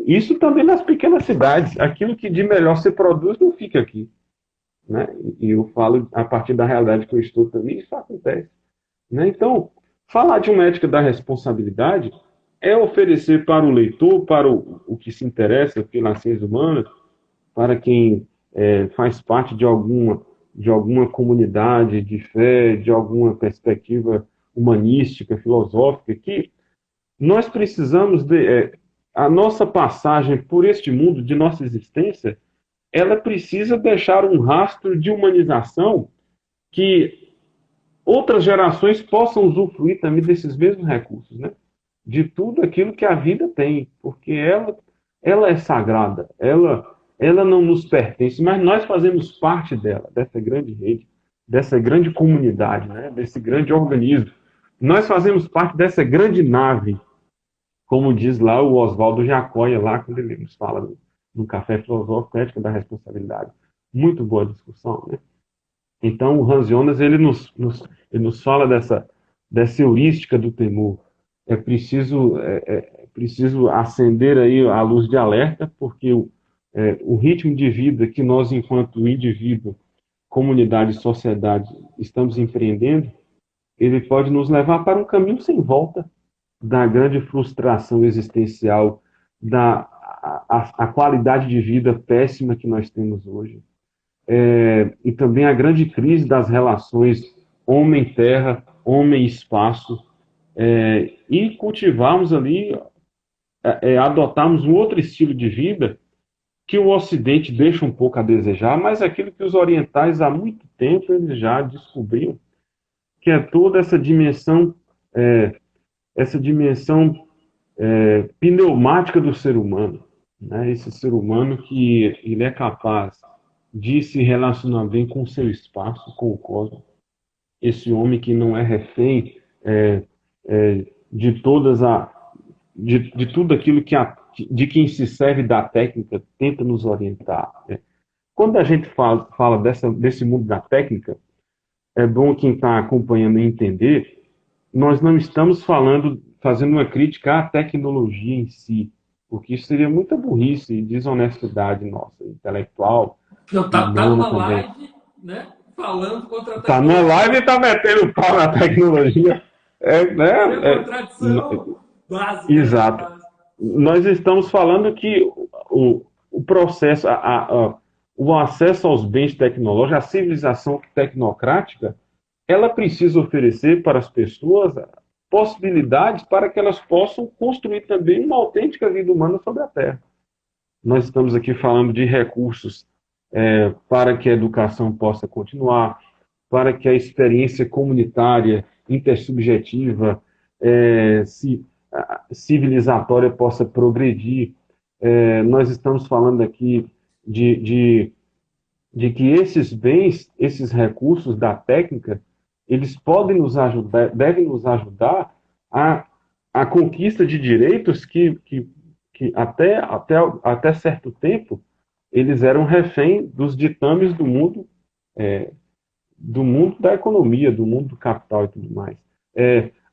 Isso também nas pequenas cidades. Aquilo que de melhor se produz não fica aqui, né? E eu falo a partir da realidade que eu estou também, isso acontece, né? Então, falar de uma ética da responsabilidade é oferecer para o leitor, para o que se interessa pelas ciências humanas, para quem faz parte de alguma comunidade de fé, de alguma perspectiva humanística, filosófica, que nós precisamos a nossa passagem por este mundo, de nossa existência, ela precisa deixar um rastro de humanização que outras gerações possam usufruir também desses mesmos recursos, né? De tudo aquilo que a vida tem, porque ela é sagrada, ela não nos pertence, mas nós fazemos parte dela, dessa grande rede. dessa grande comunidade, né? Desse grande organismo. Nós fazemos parte dessa grande nave, como diz lá o Oswaldo Jacóia, lá quando ele nos fala no Café Filosófico, Ética da Responsabilidade. Muito boa discussão, né? Então, o Hans Jonas ele nos fala dessa heurística do temor. É preciso acender aí a luz de alerta, porque o ritmo de vida que nós, enquanto indivíduo, comunidade e sociedade, estamos empreendendo, ele pode nos levar para um caminho sem volta da grande frustração existencial, da a qualidade de vida péssima que nós temos hoje. E também a grande crise das relações homem-terra, homem-espaço, e cultivarmos ali, adotarmos um outro estilo de vida que o Ocidente deixa um pouco a desejar, mas aquilo que os orientais há muito tempo eles já descobriram, que é toda essa dimensão pneumática do ser humano, né? Esse ser humano que ele é capaz de se relacionar bem com o seu espaço, com o cosmos. Esse homem que não é refém de de tudo aquilo de quem se serve da técnica tenta nos orientar, né? Quando a gente fala desse mundo da técnica, é bom quem está acompanhando entender, nós não estamos fazendo uma crítica à tecnologia em si, porque isso seria muita burrice e desonestidade nossa, intelectual Não, e tá humana numa também. live, né? Falando contra a Tá na tecnologia. live e tá metendo pau na tecnologia. Seria Né? contradição básica, né? Exato. Nós estamos falando que o processo, o acesso aos bens tecnológicos, a civilização tecnocrática, ela precisa oferecer para as pessoas possibilidades para que elas possam construir também uma autêntica vida humana sobre a Terra. Nós estamos aqui falando de recursos para que a educação possa continuar, para que a experiência comunitária, intersubjetiva, civilizatória possa progredir. Nós estamos falando aqui de que esses bens, esses recursos da técnica, eles podem nos ajudar, devem nos ajudar a conquista de direitos que até certo tempo eles eram refém dos ditames do mundo da economia, do mundo do capital e tudo mais.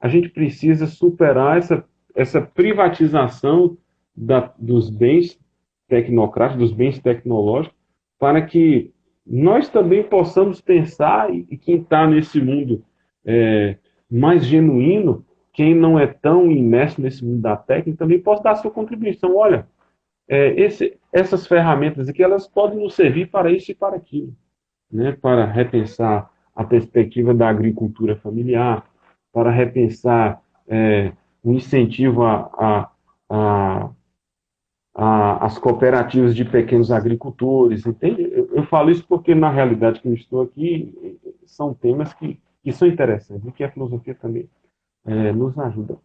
A gente precisa superar essa privatização dos bens tecnocráticos, dos bens tecnológicos, para que nós também possamos pensar, e quem está nesse mundo mais genuíno, quem não é tão imerso nesse mundo da técnica, também possa dar sua contribuição. Olha, essas ferramentas aqui, elas podem nos servir para isso e para aquilo, né? Para repensar a perspectiva da agricultura familiar, para repensar o incentivo a, as cooperativas de pequenos agricultores, entende? Eu falo isso porque, na realidade que eu estou aqui, são temas que são interessantes e que a filosofia também nos ajuda.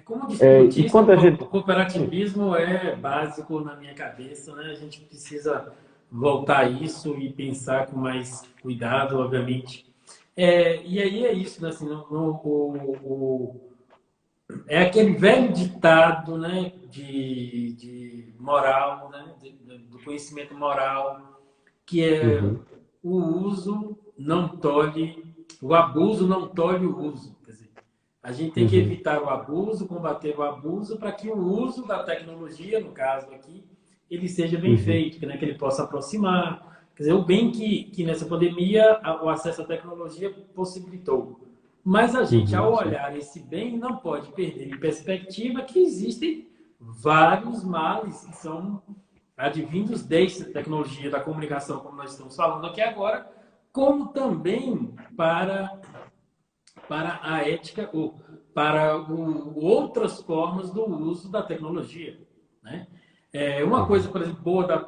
Como E distributismo, quando a o gente... cooperativismo é básico na minha cabeça, né? A gente precisa voltar a isso e pensar com mais cuidado, obviamente. E aí é isso, né? Assim, é aquele velho ditado, né? De moral, né? Do conhecimento moral, que é Uhum, o uso não tolhe, o abuso não tolhe o uso. Quer dizer, a gente tem que uhum, evitar o abuso, combater o abuso, para que o uso da tecnologia, no caso aqui, ele seja bem uhum, feito, né? Que ele possa aproximar. Quer dizer, o bem que nessa pandemia o acesso à tecnologia possibilitou. Mas a gente, uhum, ao sim. olhar esse bem, não pode perder em perspectiva que existem vários males que são advindos desde a tecnologia da comunicação, como nós estamos falando aqui agora, como também para a ética ou para outras formas do uso da tecnologia, né? Uma coisa, Uhum, por exemplo, boa da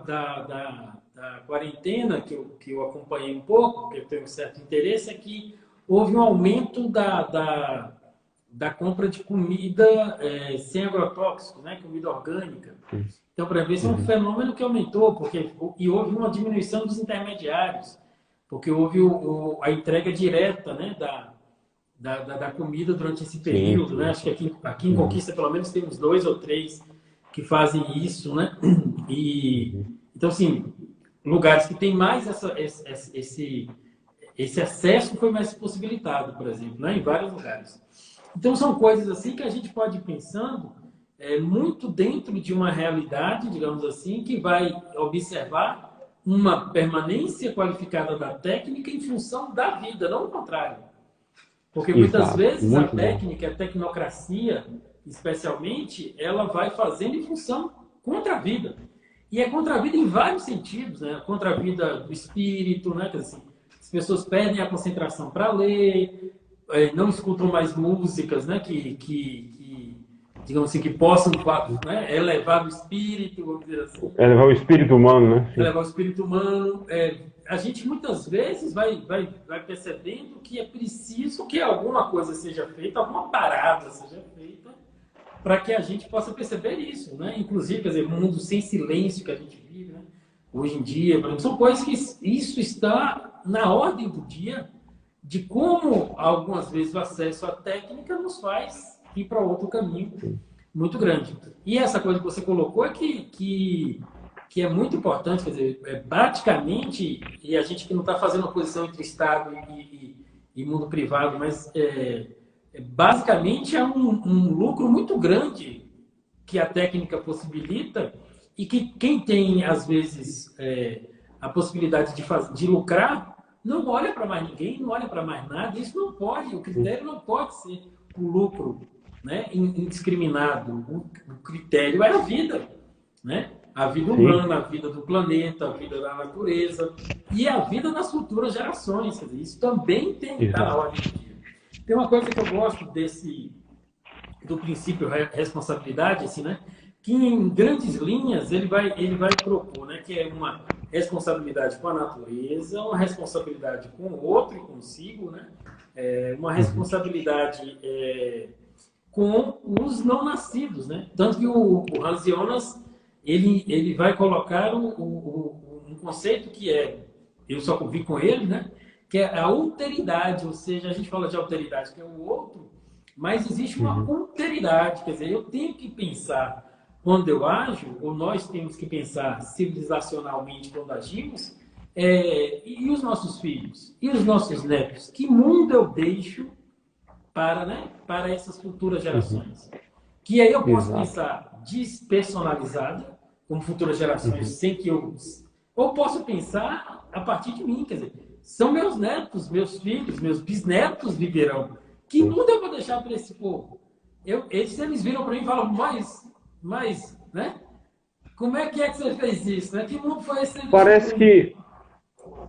quarentena, que eu acompanhei um pouco, porque eu tenho um certo interesse, é que houve um aumento da compra de comida sem agrotóxicos, né? Comida orgânica. sim. Então, para ver se é um Uhum, fenômeno que aumentou, porque e houve uma diminuição dos intermediários. porque houve a entrega direta, né, da comida durante esse Sim, período, né? sim. Acho que aqui em Uhum, Conquista, pelo menos, tem uns 2 ou 3 que fazem isso, né? E, uhum. então, assim, lugares que tem mais esse acesso foi mais possibilitado, por exemplo, né? Em vários lugares. Então, são coisas assim que a gente pode ir pensando muito dentro de uma realidade, digamos assim, que vai observar uma permanência qualificada da técnica em função da vida, não o contrário. Porque muitas Exato, vezes a muito bom. técnica, a tecnocracia, especialmente, ela vai fazendo em função contra a vida. E é contra a vida em vários sentidos, né? Contra a vida do espírito, né? Quer dizer, as pessoas perdem a concentração para ler, não escutam mais músicas, né? Digamos assim, que possam, né? Elevar o espírito, vamos dizer assim, É levar o espírito humano, né? Sim. elevar o espírito humano. A gente muitas vezes vai percebendo que é preciso que alguma coisa seja feita, alguma parada seja feita, para que a gente possa perceber isso, né? Inclusive, quer dizer, um mundo sem silêncio que a gente vive, né? Hoje em dia, por exemplo, são coisas que isso está na ordem do dia, de como algumas vezes o acesso à técnica nos faz ir para outro caminho muito grande. E essa coisa que você colocou é que é muito importante, quer dizer, praticamente, e a gente que não está fazendo oposição entre Estado e mundo privado, mas basicamente é um lucro muito grande que a técnica possibilita e que quem tem, às vezes, a possibilidade de lucrar, não olha para mais ninguém, não olha para mais nada. Isso não pode, o critério não pode ser o lucro, né, indiscriminado. O critério é a vida, né? A vida Sim, humana, a vida do planeta, a vida da natureza e a vida das futuras gerações. Quer dizer, isso também tem que estar na exato. ordem do dia. Tem uma coisa que eu gosto do princípio responsabilidade, assim, né? Que em grandes linhas ele vai propor, né? Que é uma responsabilidade com a natureza, uma responsabilidade com o outro e consigo, né? Uma Uhum, responsabilidade com os não nascidos, né? Tanto que o Hans Jonas ele vai colocar um conceito que eu só vi com ele, né? Que é a alteridade, ou seja, a gente fala de alteridade, que é o outro, mas existe uma uhum, alteridade, quer dizer, eu tenho que pensar quando eu ajo, ou nós temos que pensar civilizacionalmente quando agimos, e os nossos filhos, e os nossos netos, que mundo eu deixo para, né, para essas futuras uhum, gerações? Que aí eu posso exato. pensar despersonalizada, como futuras gerações, Uhum, sem que eu. Ou posso pensar a partir de mim, quer dizer, são meus netos, meus filhos, meus bisnetos viverão. Que sim. mundo eu vou deixar para esse povo? Eles viram para mim e falam, mas, né? Como é que você fez isso? Né? Que mundo foi esse que você deixou Parece para mim? que,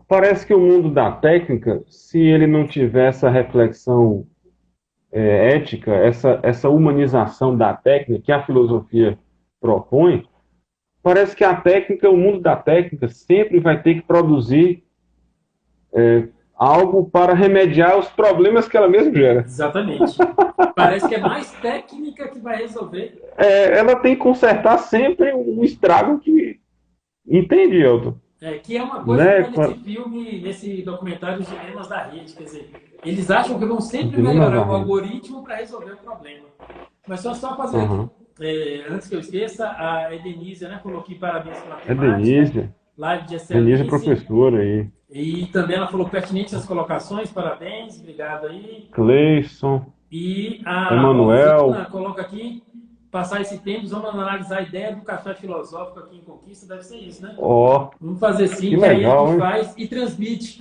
parece que o mundo da técnica, se ele não tiver essa reflexão ética, essa humanização da técnica que a filosofia propõe, parece que a técnica, o mundo da técnica, sempre vai ter que produzir algo para remediar os problemas que ela mesma gera. Exatamente. Parece que é mais técnica que vai resolver. Ela tem que consertar sempre um estrago que. Entende, Elton? Que é uma coisa que Né? está nesse filme, nesse documentário Os Dilemas da Rede. Quer dizer, eles acham que vão sempre Dilemas da melhorar o rede. algoritmo para resolver o problema. Mas só fazer aqui, Uhum. antes que eu esqueça, a Edenise, né, falou aqui parabéns pela É temática, Denise. live de Denise é excelência. professora aí. E também ela falou pertinentes as colocações, parabéns, obrigado aí. Cleison, E a Emanuel. Rosana coloca aqui, passar esse tempo, vamos analisar a ideia do café filosófico aqui em Conquista, deve ser isso, né? Ó, Vamos fazer que sim, que aí a gente legal, hein? faz e transmite.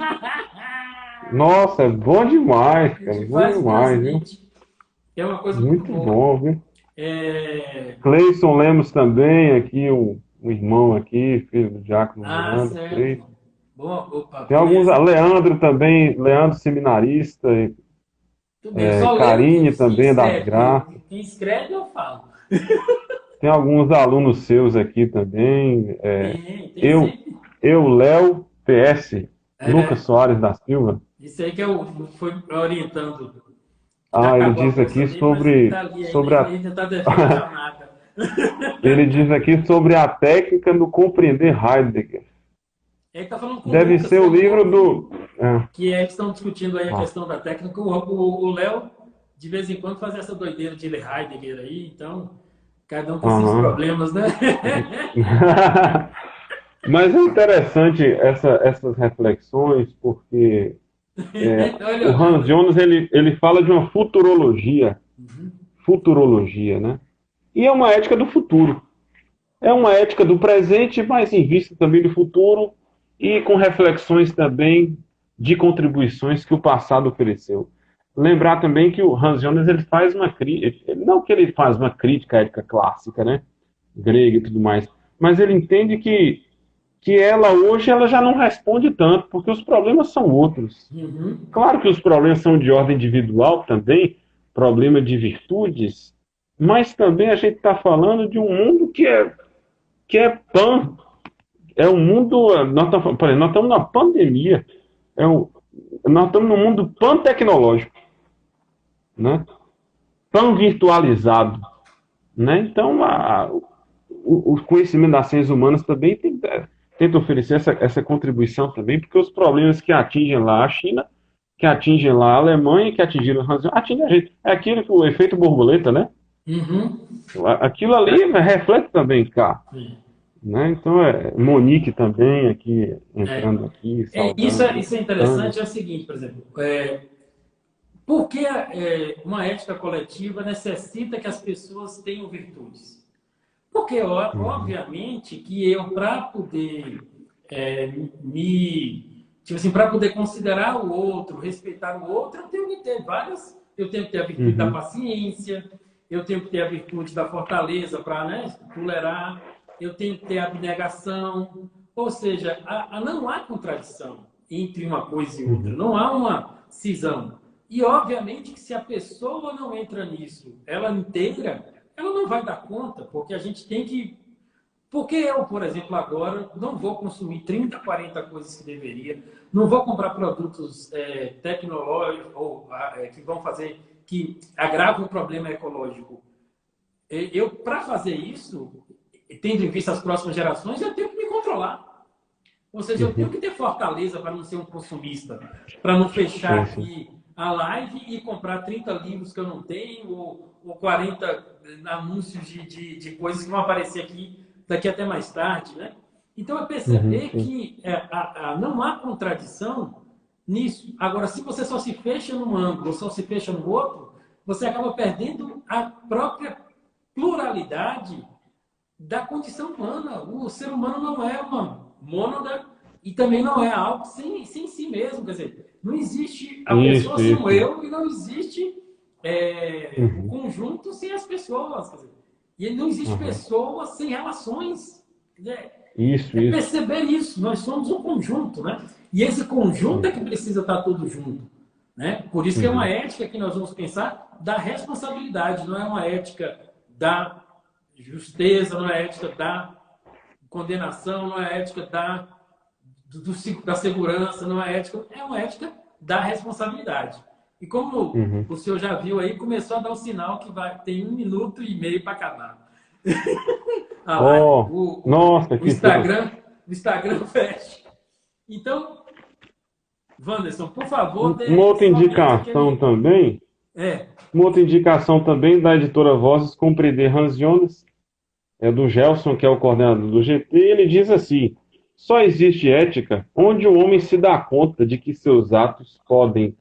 Nossa, é bom demais, A cara. gente Bom faz e demais, viu? transmite. É uma coisa muito Muito boa. bom, viu? É... Cleison Lemos também, aqui, um irmão aqui, filho do Diácono Ah, Leandro. certo. Cleison. Boa, opa, Tem alguns, beleza. Leandro também, Leandro seminarista, Tudo bem, eu só leio Karine quem também, das escreve. Graças. Quem escreve, eu falo. Tem alguns alunos seus aqui também. Tem Eu, sempre. Léo PS, Lucas É, Soares da Silva. isso aí que eu fui orientando, que já Ah, ele acabou a diz bolsa aqui dele, mas ele sobre, está ali ainda, sobre ele a. ainda está devendo chamada. Ele diz aqui sobre a técnica do compreender Heidegger. Ele está falando com o Deve Lucas, ser o livro do... que eles estão discutindo aí a Ah. questão da técnica. O Léo, de vez em quando, faz essa doideira de ler Heidegger aí, então, cada um com seus Aham. problemas, né? Mas é interessante essas reflexões, porque Olha, o Hans Leonardo. Jonas ele fala de uma futurologia, né? E é uma ética do futuro. É uma ética do presente, mas em vista também do futuro e com reflexões também de contribuições que o passado ofereceu. Lembrar também que o Hans Jonas ele faz uma crítica, não que ele faz uma crítica à ética clássica, né? Grega e tudo mais, mas ele entende que ela hoje ela já não responde tanto, porque os problemas são outros. Uhum. Claro que os problemas são de ordem individual também, problema de virtudes, mas também a gente está falando de um mundo que é pan, é um mundo, nós estamos na pandemia, nós estamos num mundo pan-tecnológico, né? Pan-virtualizado, né? Então, o conhecimento das ciências humanas também tenta oferecer essa contribuição também, porque os problemas que atingem lá a China, que atingem lá a Alemanha, que atingiram a França, atingem a gente. É aquilo que o efeito borboleta, né? Uhum. Aquilo ali reflete também cá. Sim. Né? Então, Monique também aqui, É. entrando aqui, Isso, saudando, isso é Tânia. interessante, é o seguinte, por exemplo, por que uma ética coletiva necessita que as pessoas tenham virtudes? Porque, Uhum, obviamente, que eu, para poder tipo assim, para poder considerar o outro, respeitar o outro, eu tenho que ter várias. Eu tenho que ter a virtude da uhum, paciência, eu tenho que ter a virtude da fortaleza para, né, tolerar, eu tenho que ter a abnegação. Ou seja, não há contradição entre uma coisa e outra, uhum, não há uma cisão. E, obviamente, que se a pessoa não entra nisso, ela inteira, ela não vai dar conta, porque a gente tem que. Porque eu, por exemplo, agora não vou consumir 30, 40 coisas que deveria, não vou comprar produtos tecnológicos ou que vão fazer, que agravam o problema ecológico. Eu, para fazer isso, tendo em vista as próximas gerações, eu tenho que me controlar. Ou seja, eu tenho uhum. que ter fortaleza para não ser um consumista, para não fechar Sim, sim. aqui a live e comprar 30 livros que eu não tenho, ou 40 anúncios de coisas que vão aparecer aqui daqui até mais tarde, né? Então, é Uhum, perceber sim. que não há contradição nisso. Agora, se você só se fecha num ângulo, ou só se fecha no outro, você acaba perdendo a própria pluralidade da condição humana. O ser humano não é uma mônada e também não é algo sem si mesmo. Quer dizer, não existe a pessoa Isso, sem o isso. eu e não existe o Uhum, conjunto sem as pessoas. Quer dizer, e não existe uhum. pessoas sem relações. Quer dizer, Isso, é isso. perceber isso. Nós somos um conjunto, né? E esse conjunto é que Uhum, precisa estar todo junto. Né? Por isso que é uma uhum, ética que nós vamos pensar da responsabilidade, não é uma ética da justeza, não é ética da condenação, não é ética da segurança, não é ética, é uma ética da responsabilidade. E como uhum. o senhor já viu aí, começou a dar um sinal que tem 1 minuto e meio para acabar a live. Oh, nossa, O que pena. Instagram, o Instagram fecha. Então, Wanderson, por favor, Uma dê outra somente indicação aquele. também, É. uma outra indicação também da editora Vozes, Compreender Hans Jonas, é do Gelson, que é o coordenador do GT, e ele diz assim: só existe ética onde o homem se dá conta de que seus atos podem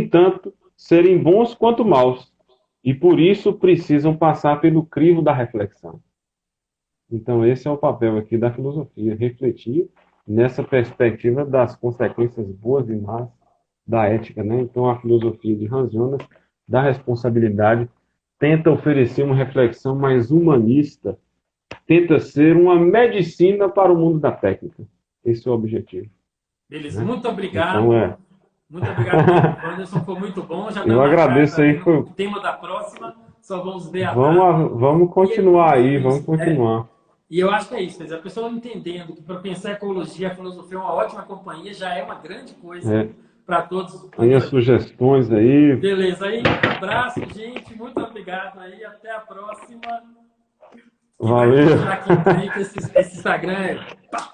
tanto serem bons quanto maus, e por isso precisam passar pelo crivo da reflexão. Então, esse é o papel aqui da filosofia, refletir nessa perspectiva das consequências boas e más da ética, né? Então, a filosofia de Hans Jonas, da responsabilidade, tenta oferecer uma reflexão mais humanista, tenta ser uma medicina para o mundo da técnica. Esse é o objetivo, Beleza, né? muito Então, obrigado. Muito obrigado mesmo, Wanderson. Foi muito bom. Já está eu marcado agradeço aí aí. no tema da próxima. Só vamos ver a data. Vamos E continuar é aí, vamos isso. continuar. E eu acho que é isso. Quer dizer, a pessoa entendendo que para pensar ecologia, a filosofia é uma ótima companhia, já é uma grande coisa É, para todos, aí todos as aqui. sugestões aí. Beleza, aí, abraço, gente. Muito obrigado aí. Até a próxima. E vai Valeu. fechar aqui também, que esse Instagram é. Pá!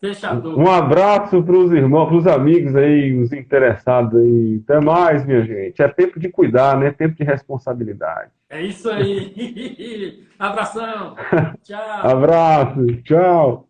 Fechador. Um abraço para os irmãos, para os amigos aí, os interessados aí. Até mais, minha gente. É tempo de cuidar, né? Tempo de responsabilidade. É isso aí. Abração. Tchau. Abraço, tchau.